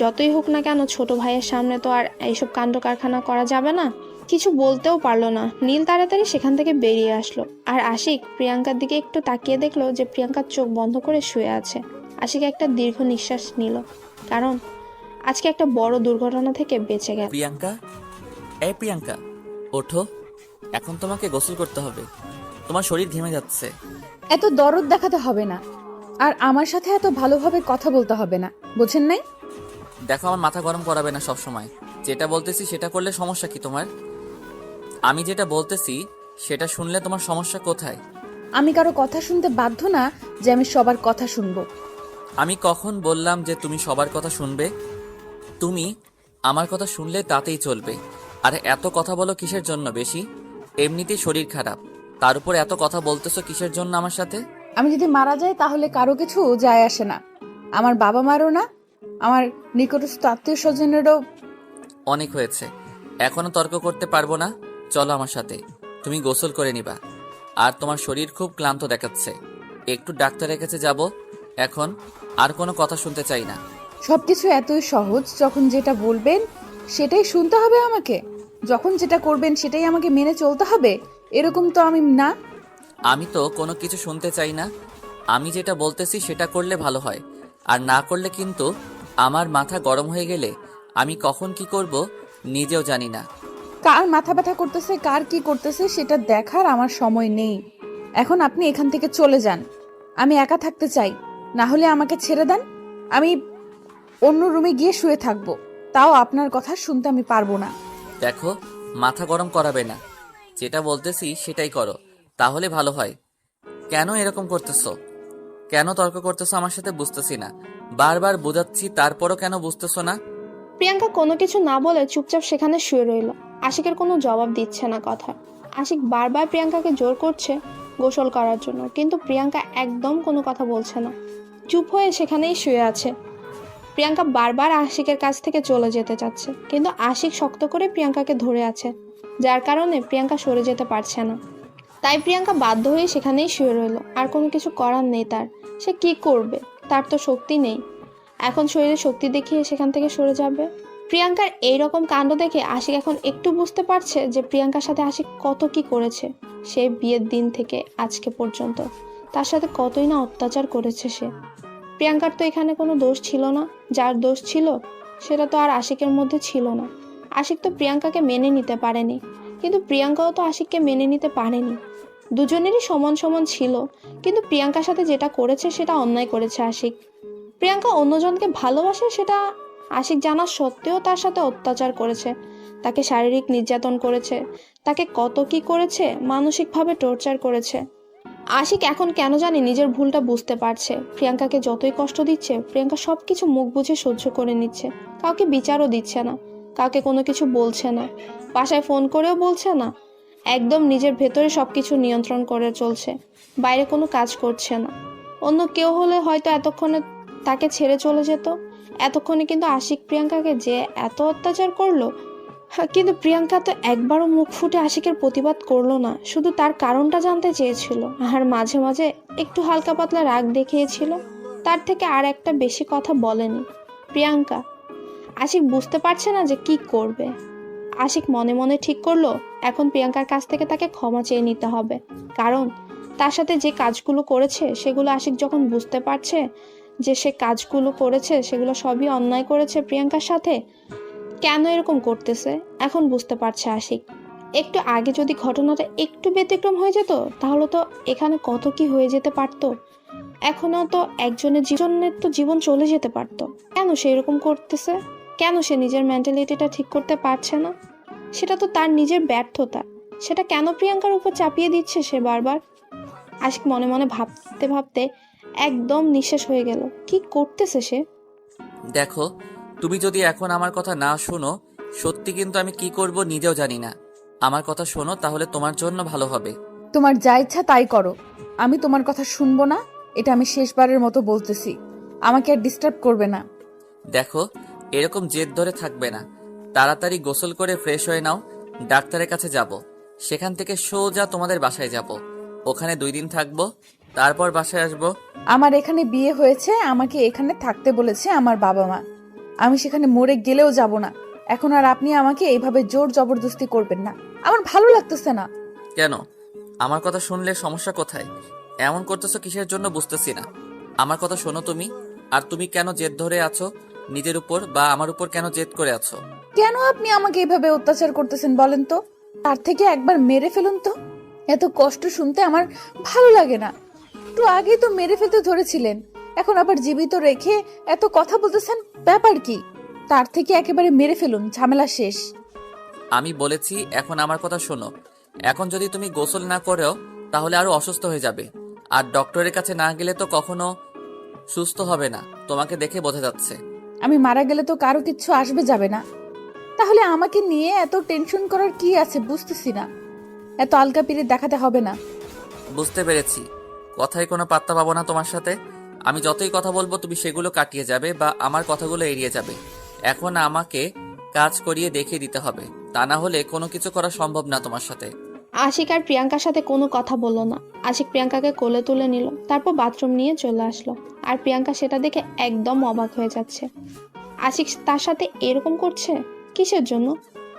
যতই হোক না কেন, ছোট ভাইয়ের সামনে তো আর এইসব কাণ্ড কারখানা করা যাবে না। কিছু বলতেও পারলো না। নীল তাড়াতাড়ি সেখান থেকে বেরিয়ে আসলো আর আশিক প্রিয়াঙ্কার দিকে একটু তাকিয়ে দেখলো যে প্রিয়াঙ্কার চোখ বন্ধ করে শুয়ে আছে। আশিক একটা দীর্ঘ নিঃশ্বাস নিল, কারণ আজকে একটা বড় দুর্ঘটনা থেকে বেঁচে গেল। প্রিয়াঙ্কা, এই প্রিয়াঙ্কা, ওঠো। এখন তোমাকে গোসল করতে হবে। তোমার শরীর ঘেমে যাচ্ছে। এত দরদ দেখাতে হবে না, আর আমার সাথে এত ভালোভাবে কথা বলতে হবে না, বুঝেন নাই? দেখো, আমার মাথা গরম করাবে না সব সময়। যেটা বলতেছি সেটা করলে সমস্যা কি তোমার? আমি যেটা বলতেছি সেটা শুনলে তোমার সমস্যা কোথায়? আমি কারো কথা শুনতে বাধ্য না যে আমি সবার কথা শুনবো। আমি কখন বললাম যে তুমি সবার কথা শুনবে? তুমি আমার কথা শুনলে তাতেই চলবে। আর এত কথা বলো কিসের জন্য বেশি? এমনিতেই শরীর খারাপ, তার উপর এত কথা বলতেছো কিসের জন্য আমার সাথে? আমি যদি মারা যাই তাহলে কারো কিছু যায় আসে না, আমার বাবা মারও না, আমার নিকটস্থ আত্মীয় স্বজনেরও। অনেক হয়েছে, এখনো তর্ক করতে পারবো না। চলো আমার সাথে, তুমি গোসল করে নিবা। আর তোমার শরীর খুব ক্লান্ত দেখাচ্ছে, একটু ডাক্তারের কাছে যাব। এখন আর কোনো কথা শুনতে চাই না। সবকিছু এতই সহজ, যখন যেটা বলবেন সেটাই শুনতে হবে আমাকে, যখন যেটা করবেন সেটাই আমাকে মেনে চলতে হবে, এরকম তো আমি না। আমি তো কোনো কিছু শুনতে চাই না। আমি যেটা বলতেছি সেটা করলে ভালো হয়, আর না করলে কিন্তু আমার মাথা গরম হয়ে গেলে আমি কখন কি করব নিজেও জানি না। কার মাথা ব্যথা করতেছে, কার কি করতেছে সেটা দেখার আমার সময় নেই। এখন আপনি এখান থেকে চলে যান। আমি একা থাকতে চাই, না হলে আমাকে ছেড়ে দেন। আমি অন্য রুমে গিয়ে শুয়ে থাকবো, তাও আপনার কথা শুনতে আমি পারবো না। দেখো, মাথা গরম করাবে না। যেটা বলতেছি সেটাই করো, তাহলে ভালো হয়। কেন এরকম করতেছো? কেন তর্ক করতেছো আমার সাথে বুঝতেছি না। বারবার বোঝাচ্ছি, তারপরও কেন বুঝতেছো না? প্রিয়াঙ্কা কোনো কিছু না বলে চুপচাপ সেখানে শুয়ে রইল। আশিকের কোনো জবাব দিচ্ছে না কথা। আশিক বারবার প্রিয়াঙ্কাকে জোর করছে গোসল করার জন্য, কিন্তু প্রিয়াঙ্কা একদম কোনো কথা বলছে না, চুপ হয়ে সেখানেই শুয়ে আছে। প্রিয়াঙ্কা বারবার আশিকের কাছ থেকে চলে যেতে চাচ্ছে, কিন্তু আশিক শক্ত করে প্রিয়াঙ্কাকে ধরে আছে, যার কারণে প্রিয়াঙ্কা সরে যেতে পারছে না। তাই প্রিয়াঙ্কা বাধ্য হয়ে সেখানেই শুয়ে রইল। আর কোনো কিছু করার নেই তার। সে কি করবে? তার তো শক্তি নেই। এখন শরীরে শক্তি দেখিয়ে সেখান থেকে সরে যাবে। প্রিয়াঙ্কার এইরকম কাণ্ড দেখে আশিক এখন একটু বুঝতে পারছে যে প্রিয়াঙ্কার সাথে আশিক কত কি করেছে। সে বিয়ের দিন থেকে আজকে পর্যন্ত তার সাথে কতই না অত্যাচার করেছে সে। প্রিয়াঙ্কার তো এখানে কোনো দোষ ছিল না। যার দোষ ছিল সেটা তো আর আশিকের মধ্যে ছিল না। আশিক তো প্রিয়াঙ্কাকে মেনে নিতে পারেনি, কিন্তু প্রিয়াঙ্কাও তো আশিককে মেনে নিতে পারেনি। দুজনেরই সমান সমান ছিল, কিন্তু প্রিয়াঙ্কার সাথে যেটা করেছে সেটা অন্যায় করেছে আশিক। প্রিয়াঙ্কা অন্যজনকে ভালোবাসে সেটা আশিক জানা সত্ত্বেও তার সাথে অত্যাচার করেছে, তাকে শারীরিক নির্যাতন করেছে, তাকে কত কি করেছে, মানসিকভাবে টর্চার করেছে। আশিক এখন কেন জানি নিজের ভুলটা বুঝতে পারছে। প্রিয়াঙ্কাকে যতই কষ্ট দিচ্ছে, প্রিয়াঙ্কা সব কিছু মুখ বুঝে সহ্য করে নিচ্ছে। কাউকে বিচারও দিচ্ছে না, কাউকে কোনো কিছু বলছে না, বাসায় ফোন করেও বলছে না। একদম নিজের ভেতরে সব কিছু নিয়ন্ত্রণ করে চলছে, বাইরে কোনো কাজ করছে না। অন্য কেউ হলে হয়তো এতক্ষণে তাকে ছেড়ে চলে যেত। এতক্ষণে কিন্তু আশিক প্রিয়াঙ্কাকে যে এত অত্যাচার করলো, কিন্তু প্রিয়াঙ্কা তো একবারও মুখ ফুটে আশিকের প্রতিবাদ করলো না, শুধু তার কারণটা জানতে চেয়েছিল। আর মাঝে মাঝে একটু হালকা পাতলা রাগ দেখিয়েছিল, তার থেকে আর একটা বেশি কথা বলেনি প্রিয়াঙ্কা। আশিক বুঝতে পারছে না যে কি করবে। আশিক মনে মনে ঠিক করলো এখন প্রিয়াঙ্কার কাছ থেকে তাকে ক্ষমা চেয়ে নিতে হবে, কারণ তার সাথে যে কাজগুলো করেছে সেগুলো আশিক যখন বুঝতে পারছে যে সে কাজগুলো করেছে সেগুলো সবই অন্যায় করেছে প্রিয়াঙ্কার সাথে, কেন এরকম করতেছে এখন বুঝতে পারছে আশিক। একটু আগে যদি ঘটনাটা একটু ব্যতিক্রম হয়ে যেত তাহলে তো এখানে কত কি হয়ে যেতে পারতো, এখনো তো একজনের জীবনের তো জীবন চলে যেতে পারতো। কেন সে এরকম করতেছে, কেন সে নিজের মেন্টালিটিটা ঠিক করতে পারছে না? সেটা তো তার নিজের ব্যর্থতা, সেটা কেন প্রিয়াঙ্কার উপর চাপিয়ে দিচ্ছে সে বারবার? আশিক মনে মনে ভাবতে ভাবতে একদম নিঃশেষ হয়ে গেল। কি করতেছে সে? দেখো, তুমি যদি এখন আমার কথা না শোনো, সত্যি কিন্তু আমি কি করব নিজেও জানি না। আমার কথা শোনো, তাহলে তোমার জন্য ভালো হবে। তোমার যা ইচ্ছা তাই করো, আমি তোমার কথা শুনবো না। এটা আমি শেষবারের মতো বলতেছি, আমাকে আর ডিস্টার্ব করবে না। দেখো, এরকম জেদ ধরে থাকবে না। তাড়াতাড়ি গোসল করে ফ্রেশ হয়ে নাও। ডাক্তারের কাছে যাব, সেখান থেকে সোজা তোমাদের বাসায় যাব। ওখানে 2 দিন থাকবো, তারপর বাসায় আসবো। আমার এখানে বিয়ে হয়েছে, আমাকে এখানে থাকতে বলেছে আমার বাবা মা। আমি সেখানে মরে গেলেও যাব না। এখন আর আপনি আমাকে এইভাবে জোর জবরদস্তি করবেন না, আমার ভালো লাগতেছে না। কেন? আমার কথা শুনলে সমস্যা কোথায়? এমন করতেছো কিসের জন্য বুঝতেছি না। আমার কথা শোনো তুমি। আর তুমি কেন জেদ ধরে আছো নিজের উপর, বা আমার উপর কেন জেদ করে আছো? কেন আপনি আমাকে এইভাবে অত্যাচার করতেছেন বলেন তো? তার থেকে একবার মেরে ফেলুন তো। এত কষ্ট শুনতে আমার ভালো লাগে না। একটু আগে তো মেরে ফেলতে ধরেছিলেন, এখন আবার জীবিত রেখে এত কথা বলতেছেন, ব্যাপার কি? তার থেকে একেবারে মেরে ফেলুন, ঝামেলা শেষ। আমি বলেছি এখন আমার কথা শোনো। এখন যদি তুমি গোসল না করেও তাহলে আরো অসুস্থ হয়ে যাবে। আর ডক্টরের কাছে না গেলে তো কখনো সুস্থ হবে না, তোমাকে দেখে বোঝা যাচ্ছে। আমি মারা গেলে তো কারো কিচ্ছু আসবে যাবে না, তাহলে আমাকে নিয়ে এত টেনশন করার কি আছে বুঝতেছি না। এত আলগা পিরিত দেখাতে হবে না। বুঝতে পেরেছি, কথায় কোনো পাত্তা পাবো না তোমার সাথে। আমি যতই কথা বলবো তুমি সেগুলো কাটিয়ে যাবে বা আমার কথাগুলো এড়িয়ে যাবে। এখন আমাকে কাজ করিয়ে দেখিয়ে দিতে হবে, তা না হলে কোনো কিছু করা সম্ভব না তোমার সাথে। আশিক আর প্রিয়াঙ্কার সাথে কোনো কথা বললো না। আশিক প্রিয়াঙ্কাকে কোলে তুলে নিল, তারপর বাথরুম নিয়ে চলে আসলো। আর প্রিয়াঙ্কা সেটা দেখে একদম অবাক হয়ে যাচ্ছে। আশিক তার সাথে এরকম করছে কিসের জন্য?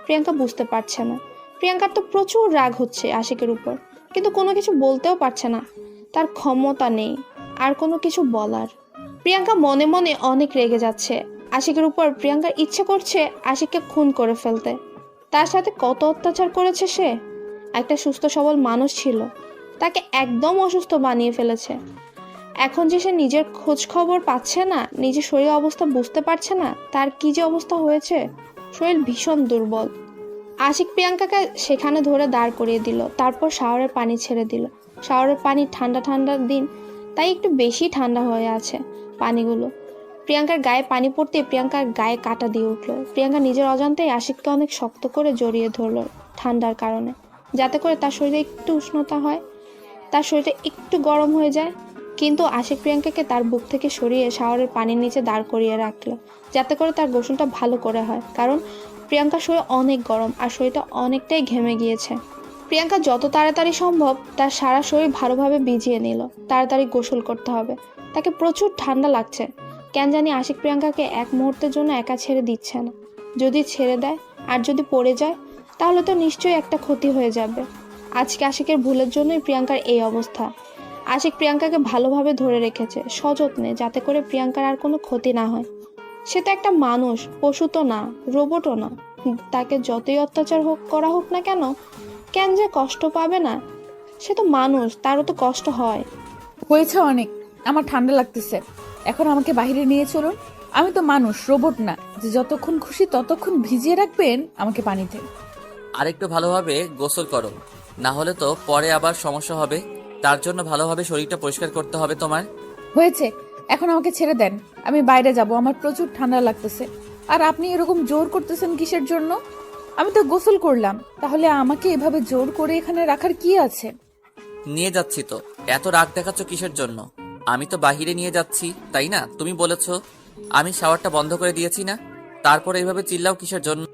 প্রিয়াঙ্কা বুঝতে পারছে না। প্রিয়াঙ্কার তো প্রচুর রাগ হচ্ছে আশিকের উপর, কিন্তু কোনো কিছু বলতেও পারছে না, তার ক্ষমতা নেই আর কোনো কিছু বলার। প্রিয়াঙ্কা মনে মনে অনেক রেগে যাচ্ছে আশিকের উপর। প্রিয়াঙ্কার ইচ্ছে করছে আশিককে খুন করে ফেলতে। তার সাথে কত অত্যাচার করেছে সে। একটা সুস্থ সবল মানুষ ছিল, তাকে একদম অসুস্থ বানিয়ে ফেলেছে। এখন যে সে নিজের খোঁজ খবর পাচ্ছে না, নিজের শরীর অবস্থা বুঝতে পারছে না, তার কি যে অবস্থা হয়েছে, শরীর ভীষণ দুর্বল। আশিক প্রিয়াঙ্কাকে সেখানে ধরে দাঁড় করিয়ে দিল, তারপর শাওয়ারের পানি ছেড়ে দিল। শাওয়ারের পানি ঠান্ডা ঠান্ডার দিন, তাই একটু বেশি ঠান্ডা হয়ে আছে পানিগুলো। প্রিয়াঙ্কার গায়ে পানি পড়তে প্রিয়াঙ্কার গায়ে কাঁটা দিয়ে উঠলো। প্রিয়াঙ্কা নিজের অজান্তেই আশিককে অনেক শক্ত করে জড়িয়ে ধরলো ঠান্ডার কারণে, যাতে করে তার শরীরে একটু উষ্ণতা হয়, তার শরীরটা একটু গরম হয়ে যায়। কিন্তু আশিক প্রিয়াঙ্কাকে তার বুক থেকে সরিয়ে শাওয়ারের পানির নিচে দাঁড় করিয়ে রাখলো, যাতে করে তার গোসলটা ভালো করে হয়, কারণ প্রিয়াঙ্কার শরীর অনেক গরম আর শরীরটা অনেকটাই ঘেমে গিয়েছে। প্রিয়াঙ্কা যত তাড়াতাড়ি সম্ভব তার সারা শরীর ভালোভাবে ভিজিয়ে নিল। তাড়াতাড়ি গোসল করতে হবে, তাকে প্রচুর ঠান্ডা লাগছে। কেন জানি আশিক প্রিয়াঙ্কাকে এক মুহূর্তের জন্য একা ছেড়ে দিচ্ছে না। যদি ছেড়ে দেয় আর যদি পড়ে যায় তাহলে তো নিশ্চয়ই একটা ক্ষতি হয়ে যাবে। আজকে আশিকের ভুলের জন্যই প্রিয়াঙ্কার এই অবস্থা। আশিক প্রিয়াঙ্কাকে ভালোভাবে ধরে রেখেছে সযত্নে, যাতে করে প্রিয়াঙ্কার আর কোনো ক্ষতি না হয়। সে তো একটা মানুষ, পশু তো না, রোবটও না। তাকে যতই অত্যাচার করা হোক না কেন, কেন যে কষ্ট পাবে না? সে তো মানুষ, তারও তো কষ্ট হয়। হয়েছে অনেক, আমার ঠান্ডা লাগতেছে, এখন আমাকে বাইরে নিয়ে চলুন। আমি তো মানুষ, রোবট না যে যতক্ষণ খুশি ততক্ষণ ভিজিয়ে রাখবেন আমাকে পানিতে। আরেকটু ভালোভাবে গোসল করো, না হলে তো পরে আবার সমস্যা হবে। তার জন্য ভালোভাবে শরীরটা পরিষ্কার করতে হবে তোমার। হয়েছে, এখন আমাকে ছেড়ে দেন, আমি বাইরে যাব, আমার প্রচুর ঠান্ডা লাগতেছে। আর আপনি এরকম জোর করতেছেন কিসের জন্য? আমি তো গোসল করলাম, তাহলে আমাকে এভাবে জোর করে এখানে রাখার কি আছে? নিয়ে যাচ্ছি তো, এত রাগ দেখাচ্ছ কিসের জন্য? আমি তো বাহিরে নিয়ে যাচ্ছি, তাই না? তুমি বলেছো আমি শাওয়ারটা বন্ধ করে দিয়েছি না, তারপরে এইভাবে চিল্লাও কিসের জন্য?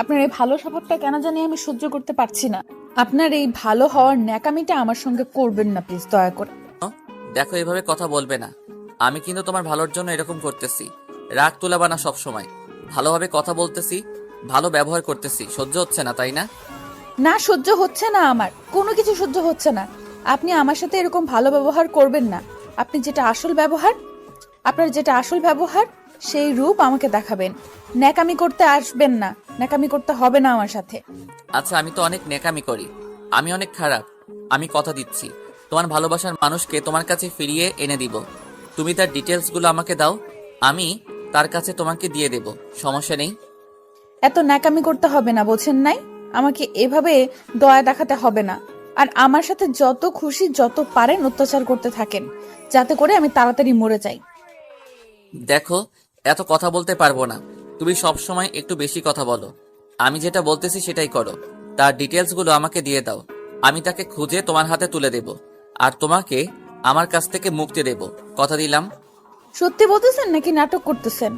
আপনার এই ভালো স্বভাবটা কেন জানি আমি সহ্য করতে পারছি না। আপনার এই ভালো হওয়ার ন্যাকামিটা আমার সঙ্গে করবেন না প্লিজ, দয়া করে। দেখো, এভাবে কথা বলবে না। আমি কিন্তু তোমার ভালোর জন্য এরকম করতেছি। রাগ তুলাবা না সব সময়, ভালোভাবে কথা বলতেছি। ভালো ব্যবহার করতেছি, সহ্য হচ্ছে না তাই না? না, সহ্য হচ্ছে না, আমার কোনো কিছু সহ্য হচ্ছে না। আপনি আমার সাথে এরকম ভালো ব্যবহার করবেন না। আপনি যেটা আসল ব্যবহার, আপনার যেটা আসল ব্যবহার সেই রূপ আমাকে দেখাবেন। ন্যাকামি করতে আসবেন না, ন্যাকামি করতে হবে না আমার সাথে। আচ্ছা, আমি তো অনেক নেকামি করি, আমি অনেক খারাপ। আমি কথা দিচ্ছি, তোমার ভালোবাসার মানুষকে তোমার কাছে ফিরিয়ে এনে দিব। তুমি তার ডিটেলসগুলো আমাকে দাও, আমি তার কাছে তোমাকে দিয়ে দেব, সমস্যা নেই। এত ন্যাকামি করতে হবে না, বোঝেন নাই? আমাকে এভাবে দয়া দেখাতে হবে না। আর আমার সাথে যত খুশি যত পারেন অত্যাচার করতে থাকেন, যাতে করে আমি তাড়াতাড়ি মরে যাই। দেখো, এত কথা বলতে পারবো না, তুমি সব সময় একটু বেশি কথা বলো। আমি যেটা বলতেছি সেটাই করো। তার ডিটেলসগুলো আমাকে দিয়ে দাও, আমি তাকে খুঁজে তোমার হাতে তুলে দেব, আর তোমাকে আমার কাছ থেকে মুক্তি দেব, কথা দিলাম। সত্যি বলতেছেন নাকি নাটক করতেছেন?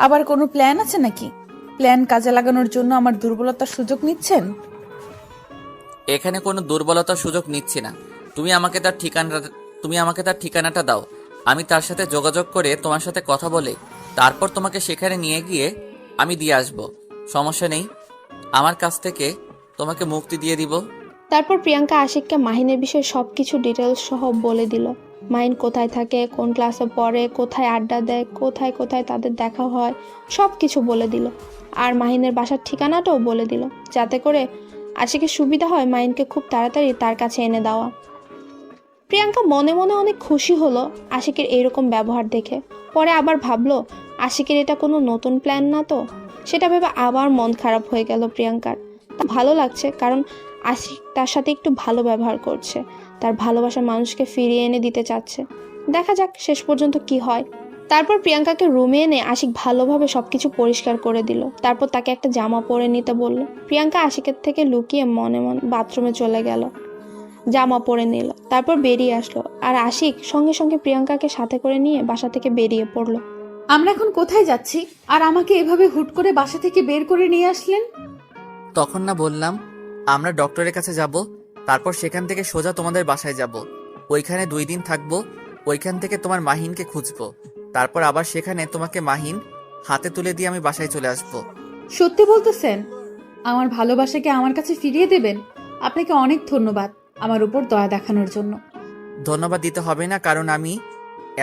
আবার কোনো প্ল্যান আছে নাকি? প্ল্যান কাজে লাগানোর জন্য আমার দুর্বলতার সুযোগ নিচ্ছেন? এখানে কোনো দুর্বলতার সুযোগ নিচ্ছি না। তুমি আমাকে তার ঠিকানাটা দাও, আমি তার সাথে যোগাযোগ করে তোমার সাথে কথা বলে তারপর তোমাকে সেখানে নিয়ে গিয়ে আমি দিয়ে আসব, সমস্যা নেই। আমার কাছ থেকে তোমাকে মুক্তি দিয়ে দিব। তারপর প্রিয়াঙ্কা আশিককে মাহিনের বিষয়ে সব কিছু ডিটেলস সহ বলে দিল। মাহিন কোথায় থাকে, কোন ক্লাসে পড়ে, কোথায় আড্ডা দেয়, কোথায় কোথায় তাদের দেখা হয়, সব কিছু বলে দিল। আর মাহিনের বাসার ঠিকানাটাও বলে দিল, যাতে করে আশিকের সুবিধা হয় মাহিনকে খুব তাড়াতাড়ি তার কাছে এনে দেওয়া। প্রিয়াঙ্কা মনে মনে অনেক খুশি হলো আশিকের এইরকম ব্যবহার দেখে। পরে আবার ভাবলো আশিকের এটা কোনো নতুন প্ল্যান না তো। সেটা ভেবে আবার মন খারাপ হয়ে গেল প্রিয়াঙ্কার। তা ভালো লাগছে, কারণ আশিক তার সাথে একটু ভালো ব্যবহার করছে, তার ভালোবাসার মানুষকে ফিরিয়ে এনে দিতে চাচ্ছে। দেখা যাক শেষ পর্যন্ত কি হয়। তারপর প্রিয়াঙ্কাকে রুমে এনে আশিক ভালোভাবে সবকিছু পরিষ্কার করে দিল। তারপর তাকে একটা জামা পরে নিতে বলল। প্রিয়াঙ্কা আশিকের থেকে লুকিয়ে মনে মনে বাথরুমে চলে গেল, জামা পরে নিল, তারপর বেরিয়ে আসলো। আর আশিক সঙ্গে সঙ্গে প্রিয়াঙ্কাকে সাথে করে নিয়ে বাসা থেকে বেরিয়ে পড়লো। আমরা এখন কোথায় যাচ্ছি? আর আমাকে এভাবে হুট করে বাসা থেকে বের করে নিয়ে আসলেন? তখন না বললাম আমরা ডক্টরের কাছে যাব, তারপর সেখান থেকে সোজা তোমাদের বাসায় যাব। ওইখানে 2 দিন থাকবো, ওইখান থেকে তোমার মাহিনকে খুঁজবো, তারপর আবার সেখানে তোমাকে মাহিন হাতে তুলে দিয়ে আমি বাসায় চলে আসবো। সত্যি বলতেছেন? আমার ভালোবাসাকে আমার কাছে ফিরিয়ে দেবেন? আপনাকে অনেক ধন্যবাদ আমার উপর দয়া দেখানোর জন্য। ধন্যবাদ দিতে হবে না, কারণ আমি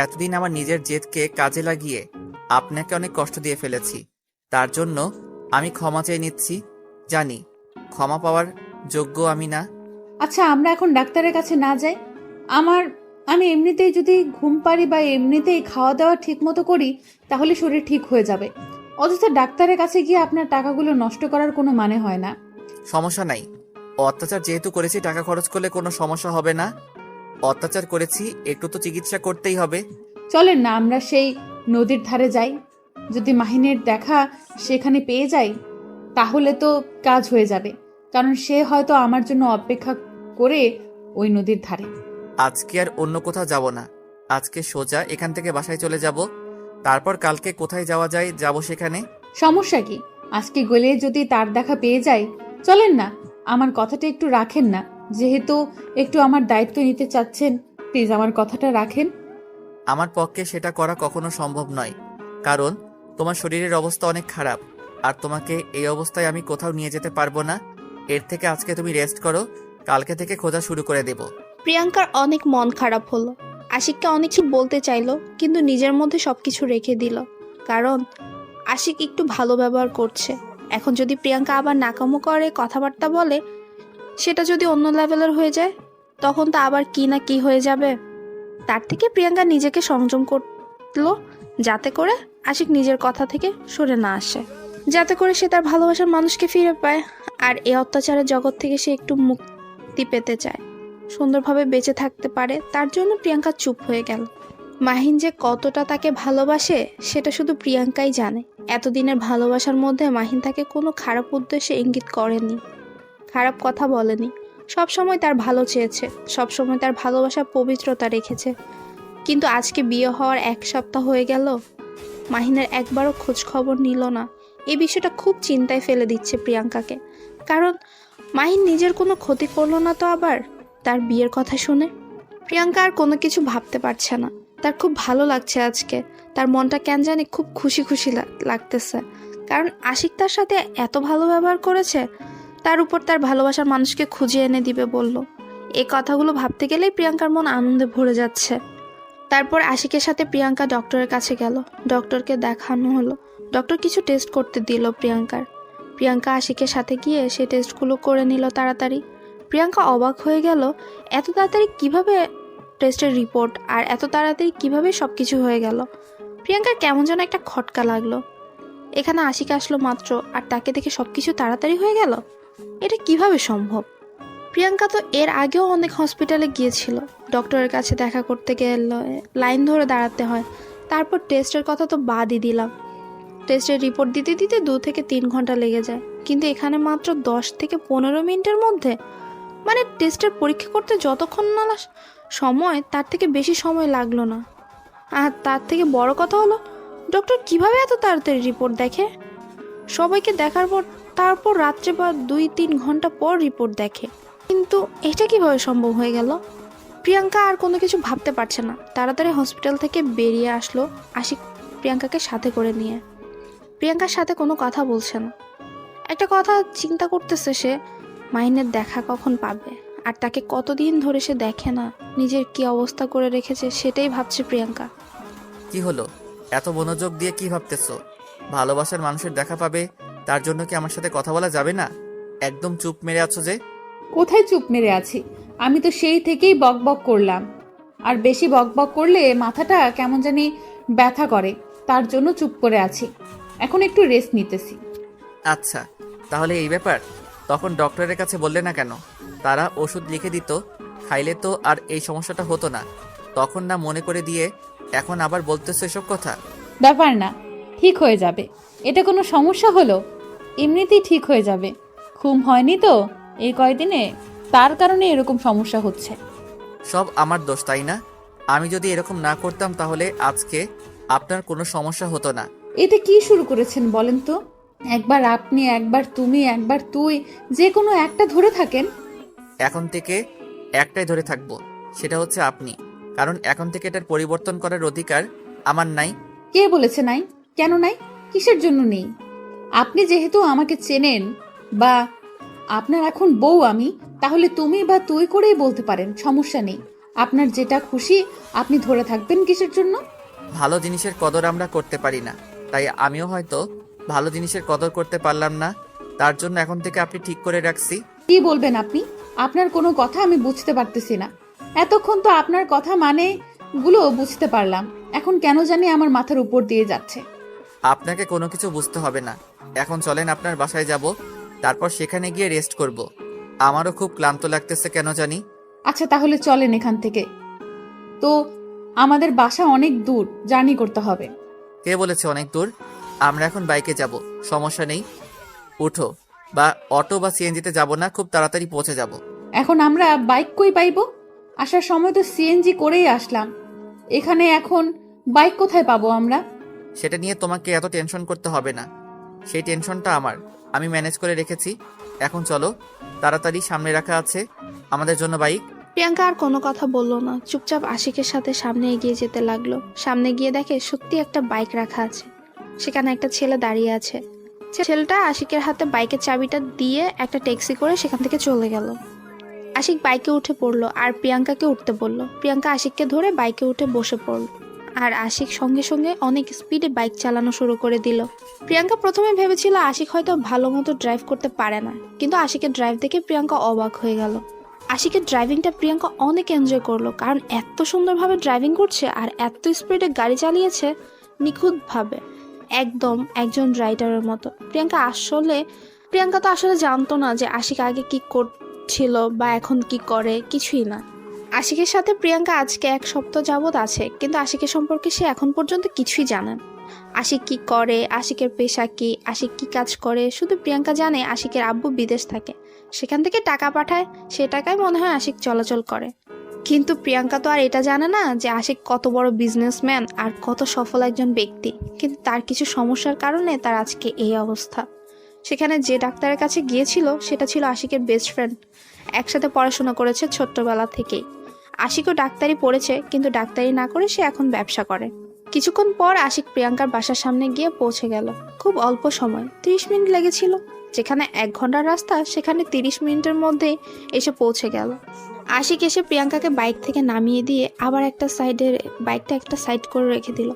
এতদিন আমার নিজের জেদকে কাজে লাগিয়ে আপনাকে অনেক কষ্ট দিয়ে ফেলেছি। তার জন্য আমি ক্ষমা চেয়ে নিচ্ছি। জানি ক্ষমা পাওয়ার যোগ্য আমি না। আচ্ছা, আমরা এখন ডাক্তারের কাছে না যাই? আমি এমনিতেই যদি ঘুম পারি বা এমনিতেই খাওয়া দাওয়া ঠিক মতো করি তাহলে শরীর ঠিক হয়ে যাবে। অথচ ডাক্তারের কাছে গিয়ে আপনার টাকাগুলো নষ্ট করার কোনো মানে হয় না। সমস্যা নাই, অত্যাচার যেহেতু করেছি টাকা খরচ করলে কোনো সমস্যা হবে না। অত্যাচার করেছি, একটু তো চিকিৎসা করতেই হবে। চলেন না আমরা সেই নদীর ধারে যাই। যদি মাহিনের দেখা সেখানে পেয়ে যাই তাহলে তো কাজ হয়ে যাবে, কারণ সে হয়তো আমার জন্য অপেক্ষা করে ওই নদীর ধারে। আজকে আর অন্য কোথাও যাব না, আজকে সোজা এখান থেকে বাসায় চলে যাব, তারপর কালকে কোথায় যাওয়া যায় যাব সেখানে। সমস্যা কি? আজকে গেলে যদি তার দেখা পেয়ে যাই, চলেন না। আমার কথাটা একটু রাখেন না, যেহেতু একটু আমার দায়িত্ব নিতে চাচ্ছেন, প্লিজ আমার কথাটা রাখেন। আমার পক্ষে সেটা করা কখনো সম্ভব নয়, কারণ তোমার শরীরের অবস্থা অনেক খারাপ, আর তোমাকে এই অবস্থায় আমি কোথাও নিয়ে যেতে পারবো না। এর থেকে আজকে তুমি রেস্ট করো, কালকে থেকে খোঁজা শুরু করে দেব। প্রিয়াঙ্কার অনেক মন খারাপ হলো। আশিককে অনেক কিছু বলতে চাইলো, কিন্তু নিজের মধ্যে সবকিছু রেখে দিল, কারণ আশিক একটু ভালো ব্যবহার করছে। এখন যদি প্রিয়াঙ্কা আবার নাকামো করে, কথাবার্তা বলে, সেটা যদি অন্য লেভেলের হয়ে যায়, তখন তো আবার কি না কি হয়ে যাবে। তার থেকে প্রিয়াঙ্কা নিজেকে সংযম করলো, যাতে করে আশিক নিজের কথা থেকে সরে না আসে, যাতে করে সে তার ভালোবাসার মানুষকে ফিরে পায়। আর এই অত্যাচারের জগৎ থেকে সে একটু মুক্তি পেতে চায়, সুন্দরভাবে বেঁচে থাকতে পারে। তার জন্য প্রিয়াঙ্কা চুপ হয়ে গেল। মাহিন যে কতটা তাকে ভালোবাসে সেটা শুধু প্রিয়াঙ্কাই জানে। এতদিনের ভালোবাসার মধ্যে মাহিন তাকে কোনো খারাপ উদ্দেশ্যে ইঙ্গিত করেনি, খারাপ কথা বলেনি। সবসময় তার ভালো চেয়েছে, সবসময় তার ভালোবাসা পবিত্রতা রেখেছে। কিন্তু আজকে বিয়ে হওয়ার 1 সপ্তাহ হয়ে গেল, মাহিনের একবারও খোঁজ খবর নিল না। এই বিষয়টা খুব চিন্তায় ফেলে দিচ্ছে প্রিয়াঙ্কাকে, কারণ মাহিন নিজের কোনো ক্ষতি করলো না তো আবার তার বিয়ের কথা শুনে। প্রিয়াঙ্কা আর কোনো কিছু ভাবতে পারছে না। তার খুব ভালো লাগছে আজকে, তার মনটা কেন জানি খুব খুশি খুশি লাগতেছে। কারণ আশিক তার সাথে এত ভালো ব্যবহার করেছে, তার উপর তার ভালোবাসার মানুষকে খুঁজে এনে দিবে বলল। এই কথাগুলো ভাবতে গেলেই প্রিয়াঙ্কার মন আনন্দে ভরে যাচ্ছে। তারপর আশিকের সাথে প্রিয়াঙ্কা ডক্টরের কাছে গেল। ডক্টরকে দেখানো হলো। ডক্টর কিছু টেস্ট করতে দিল প্রিয়াঙ্কার। প্রিয়াঙ্কা আশিকের সাথে গিয়ে সে টেস্টগুলো করে নিল তাড়াতাড়ি। প্রিয়াঙ্কা অবাক হয়ে গেল, এত তাড়াতাড়ি কিভাবে টেস্টের রিপোর্ট আর এত তাড়াতাড়ি কিভাবে সব কিছু হয়ে গেল। প্রিয়াঙ্কার কেমন যেন একটা খটকা লাগলো। এখানে আশিক আসলো মাত্র আর তাকে দেখে সব কিছু তাড়াতাড়ি হয়ে গেল, এটা কিভাবে সম্ভব? প্রিয়াঙ্কা তো এর আগেও অনেক হসপিটালে গিয়েছিল। ডক্টরের কাছে দেখা করতে গেলে লাইন ধরে দাঁড়াতে হয়। তারপর টেস্টের কথা তো বাদই দিলাম, টেস্টের রিপোর্ট দিতে দিতে 2 থেকে 3 ঘন্টা লেগে যায়। কিন্তু এখানে মাত্র 10 থেকে 15 মিনিটের মধ্যে, মানে টেস্টের পরীক্ষা করতে যতক্ষণ না সময়, তার থেকে বেশি সময় লাগলো না। আর তার থেকে বড় কথা হলো, ডক্টর কিভাবে এত তাড়াতাড়ি রিপোর্ট দেখে? সবাইকে দেখার পর তারপর রাত্রে বা 2-3 ঘন্টা পর রিপোর্ট দেখে। কিন্তু এটা কিভাবে সম্ভব হয়ে গেল? প্রিয়াঙ্কা আর কোনো কিছু ভাবতে পারছে না। তাড়াতাড়ি হসপিটাল থেকে বেরিয়ে আসলো আশিক প্রিয়াঙ্কাকে সাথে করে নিয়ে। প্রিয়াঙ্কার সাথে কোনো কথা বলছে না। একটা কথা চিন্তা করতেছে সে, মাহিনের দেখা কখন পাবে, আর তাকে কতদিন ধরে সে দেখে না, নিজের কি অবস্থা করে রেখেছে সেটাই ভাবছে প্রিয়াঙ্কা। কি হলো, এত মনোযোগ দিয়ে কি ভাবতেছো? ভালোবাসার মানুষের দেখা পাবে, তার জন্য কি আমার সাথে কথা বলা যাবে না? একদম চুপ মেরে আছো যে। কোথায় চুপ মেরে আছি? আমি তো সেই থেকেই বকবক করলাম, আর বেশি বকবক করলে মাথাটা কেমন জানি ব্যথা করে, তার জন্য চুপ করে আছি। এখন একটু রেস্ট নিতেছি। আচ্ছা, তাহলে এই ব্যাপার। তখন ডক্টরের কাছে বললে না কেন? তারা ওষুধ লিখে দিত, খাইলে তো আর এই সমস্যাটা হতো না। তখন না মনে করে দিয়ে এখন আবার বলতেছো এসব কথা? ব্যাপার না, ঠিক হয়ে যাবে। এটা কোনো সমস্যা হলো? এমনিতেই ঠিক হয়ে যাবে। ঘুম হয়নি তো এই কয়দিনে, তার কারণে এরকম সমস্যা হচ্ছে। সব আমার দোষ, তাই না? আমি যদি এরকম না করতাম তাহলে আজকে আপনার কোনো সমস্যা হতো না। এটা কি শুরু করেছেন বলেন তো? একবার আপনি, একবার তুমি, একবার তুই, যে কোনো একটা ধরে থাকেন। এখন থেকে একটাই ধরে থাকবো, সেটা হচ্ছে আপনি। কারণ এখন থেকে এটার পরিবর্তন করার অধিকার আমার নাই। কে বলেছে নাই? কেন নাই? কিসের জন্য নেই? আপনি যেহেতু আমাকে চেনেন, বা আপনার এখন বউ আমি, তাহলে তুমি বা তুই করেই বলতে পারেন, সমস্যা নেই। আপনার যেটা খুশি আপনি ধরে থাকবেন কিসের জন্য? ভালো জিনিসের কদর আমরা করতে পারি না, তাই আমিও হয়তো ভালো জিনিসের কদর করতে পারলাম না। তার জন্য এখন থেকে আপনি ঠিক করে রাখছি। কি বলবেন আপনি? আপনার কোনো কথা আমি বুঝতে পারতেছি না। এতক্ষণ তো আপনার কথা মানে গুলো বুঝতে পারলাম, এখন কেন জানি আমার মাথার উপর দিয়ে যাচ্ছে। আপনাকে কোনো কিছু বুঝতে হবে না। এখন চলেন আপনার বাসায় যাব, তারপর সেখানে গিয়ে রেস্ট করব। আমারও খুব ক্লান্ত লাগতেছে কেন জানি। আচ্ছা তাহলে চলেন এখান থেকে। তো আমাদের বাসা অনেক দূর, জার্নি করতে হবে। কে বলেছে অনেক দূর? আমরা এখন বাইকে যাব, সমস্যা নেই। উঠো, বা অটো বা সিএনজিতে যাব না, খুব তাড়াতাড়ি পৌঁছে যাব। এখন আমরা বাইক কই পাইবো? আসার সময় তো সিএনজি করেই আসলাম, এখানে এখন বাইক কোথায় পাবো আমরা? সেটা নিয়ে তোমাকে এত টেনশন করতে হবে না, সেই টেনশনটা আমার, আমি ম্যানেজ করে রেখেছি। এখন চলো, তাড়াতাড়ি সামনে রাখা আছে আমাদের জন্য বাইক। প্রিয়াঙ্কা আর কোনো কথা বললো না, চুপচাপ আশিকের সাথে সামনে এগিয়ে যেতে লাগলো। সামনে গিয়ে দেখে সত্যি একটা বাইক রাখা আছে, সেখানে একটা ছেলে দাঁড়িয়ে আছে। ছেলেটা আশিকের হাতে বাইকের চাবিটা দিয়ে একটা ট্যাক্সি করে সেখান থেকে চলে গেল। আশিক বাইকে উঠে পড়লো আর প্রিয়াঙ্কাকে উঠতে বলল। প্রিয়াঙ্কা আশিককে ধরে বাইকে উঠে বসে পড়ল, আর আশিক সঙ্গে সঙ্গে অনেক স্পিডে বাইক চালানো শুরু করে দিল। প্রিয়াঙ্কা প্রথমে ভেবেছিল আশিক হয়তো ভালো মতো ড্রাইভ করতে পারে না, কিন্তু আশিকের ড্রাইভ দেখে প্রিয়াঙ্কা অবাক হয়ে গেল। আশিকের ড্রাইভিংটা প্রিয়াঙ্কা অনেক এনজয় করলো, কারণ এত সুন্দরভাবে ড্রাইভিং করছে আর এত স্পিডে গাড়ি চালিয়েছে নিখুঁতভাবে, একদম একজন রাইডারের মতো। প্রিয়াঙ্কা তো আসলে জানতো না যে আশিক আগে কি করছিল বা এখন কি করে, কিছুই না। আশিকের সাথে প্রিয়াঙ্কা আজকে 1 সপ্তাহ যাবৎ আছে, কিন্তু আশিকের সম্পর্কে সে এখন পর্যন্ত কিছুই জানে না। আশিক কি করে, আশিকের পেশা কি, আশিক কি কাজ করে, শুধু প্রিয়াঙ্কা জানে আশিকের আব্বু বিদেশ থাকে, সেখান থেকে টাকা পাঠায়, সে টাকায় মনে হয় আশিক চলাচল করে। কিন্তু প্রিয়াঙ্কা তো আর এটা জানে না যে আশিক কত বড় বিজনেসম্যান আর কত সফল একজন ব্যক্তি। কিন্তু তার কিছু সমস্যার কারণে তার আজকে এই অবস্থা। সেখানে যে ডাক্তারের কাছে গিয়েছিল সেটা ছিল আশিকের বেস্ট ফ্রেন্ড, একসাথে পড়াশোনা করেছে ছোট্টবেলা থেকেই। আশিকও ডাক্তারি পড়েছে, কিন্তু ডাক্তারি না করে সে এখন ব্যবসা করে। কিছুক্ষণ পর আশিক প্রিয়াঙ্কার বাসার সামনে গিয়ে পৌঁছে গেল। খুব অল্প সময়, 30 মিনিট লেগেছিল। যেখানে 1 ঘন্টার রাস্তা সেখানে 30 মিনিটের মধ্যে এসে পৌঁছে গেল। আশিক এসে প্রিয়াঙ্কাকে বাইক থেকে নামিয়ে দিয়ে আবার বাইকটা একটা সাইড করে রেখে দিল।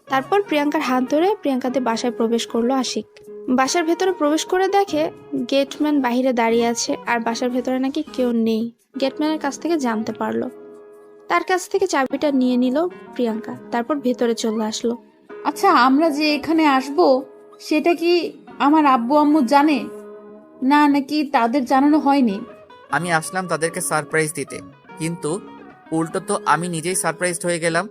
তারপর প্রিয়াঙ্কার হাত ধরে প্রিয়াঙ্কাদের বাসায় প্রবেশ করলো আশিক। বাসার ভেতরে প্রবেশ করে দেখে গেটম্যান বাইরে দাঁড়িয়ে আছে, আর বাসার ভেতরে নাকি কেউ নেই। গেটম্যানের কাছ থেকে জানতে পারলো। তার কাছ থেকে চাবিটা নিয়ে নিল প্রিয়াঙ্কা, তারপর ভেতরে চলে আসলো। আচ্ছা, আমরা যে এখানে আসব সেটা কি আমার আব্বু আম্মু জানে না, নাকি তাদের জানানো হয়নি? আমি আসলাম তাদেরকে সারপ্রাইজ দিতে, কিন্তু উল্টো তো আমি নিজেই সারপ্রাইজড হয়ে গেলাম।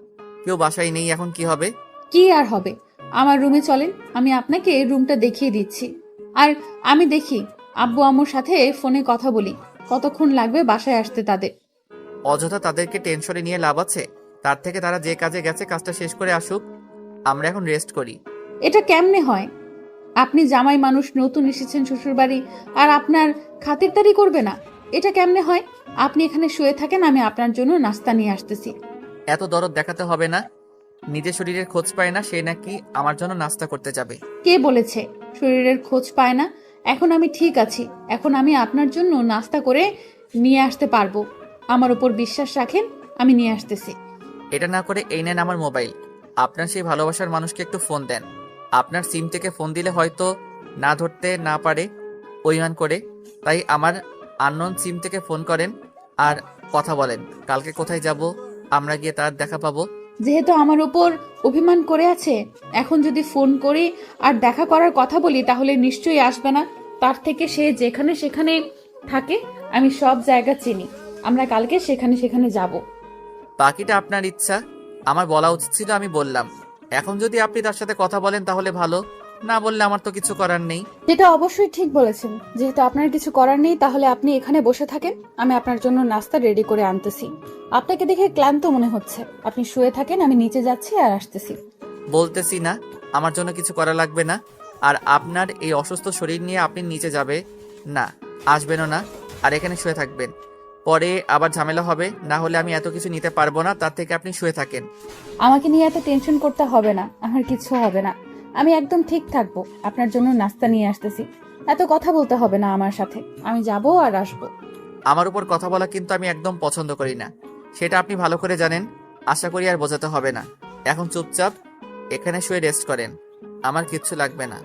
কেউ বাসায় নেই, এখন কি হবে? কি আর হবে, আমার রুমে চলেন, আমি আপনাকে রুমটা দেখিয়ে দিচ্ছি। আর আমি দেখি আব্বু আম্মুর সাথে ফোনে কথা বলি, কতক্ষণ লাগবে বাসায় আসতে তাদের। অযথা তাদেরকে টেনশনে নিয়ে লাভ আছে? তার থেকে তারা যে কাজে গেছে কাজটা শেষ করে আসুক, আমরা এখন রেস্ট করি। এটা কেমনে হয়? আপনি জামাই মানুষ, নতুন এসেছেন শ্বশুরবাড়ি, আর আপনার খাতিরদারি করবে না? এটা কেমনে হয়? আপনি এখানে শুয়ে থাকেন, আমি আপনার জন্য নাস্তা নিয়ে আসতেছি। এত দরদ দেখাতে হবে না। নিজের শরীরের খোঁজ পায় না, সে নাকি আমার জন্য নাস্তা করতে যাবে? কে বলেছে শরীরের খোঁজ পায় না? এখন আমি ঠিক আছি, এখন আমি আপনার জন্য নাস্তা করে নিয়ে আসতে পারবো। আমার উপর বিশ্বাস রাখেন, আমি নিয়ে আসতেছি। এটা না করে এই নেন আমার মোবাইল। আপনার সেই ভালোবাসার মানুষকে একটু ফোন দেন। আপনার সিম থেকে ফোন দিলে হয়তো না ধরতে না পারে অভিমান করে, তাই আমার আননোন সিম থেকে ফোন করেন আর কথা বলেন কালকে কোথায় যাব, আমরা গিয়ে তার দেখা পাবো। যেহেতু আমার উপর অভিমান করে আছে, এখন যদি ফোন করি আর দেখা করার কথা বলি তাহলে নিশ্চয়ই আসবে না। তার থেকে সে যেখানে সেখানে থাকে, আমি সব জায়গা চিনি, আমরা কালকে সেখানে সেখানে যাব। বাকিটা আপনার ইচ্ছা। আমার বলা উচিত ছিল, আমি বললাম। এখন যদি আপনি তার সাথে কথা বলেন তাহলে ভালো, না বললে আমার তো কিছু করার নেই। যেটা অবশ্যই ঠিক বলেছেন, যেহেতু আপনার কিছু করার নেই তাহলে আপনি এখানে বসে থাকেন, আমি আপনার জন্য নাস্তা রেডি করে আনতেছি। আপনাকে দেখে ক্লান্ত মনে হচ্ছে, আপনি শুয়ে থাকেন, আমি নিচে যাচ্ছি আর আসতেছি। বলতেছি না আমার জন্য কিছু করা লাগবে না, আর আপনার এই অসুস্থ শরীর নিয়ে আপনি নিচে যাবে না, আসবেনও না, আর এখানে শুয়ে থাকবেন। পরে আবার ঝামেলা হবে, না হলে আমি এত কিছু নিতে পারবো না, তার থেকে আপনি শুয়ে থাকেন। আমাকে নিয়ে এত টেনশন করতে হবে না, আমার কিছু হবে না, আমি একদম ঠিক থাকবো। আপনার জন্য নাস্তা নিয়ে আসতেছি, এত কথা বলতে হবে না আমার সাথে, আমি যাব আর আসবো। আমার উপর কথা বলা কিন্তু আমি একদম পছন্দ করি না, সেটা আপনি ভালো করে জানেন। আশা করি আর বোঝাতে হবে না। এখন চুপচাপ এখানে শুয়ে রেস্ট করেন, আমার কিচ্ছু লাগবে না।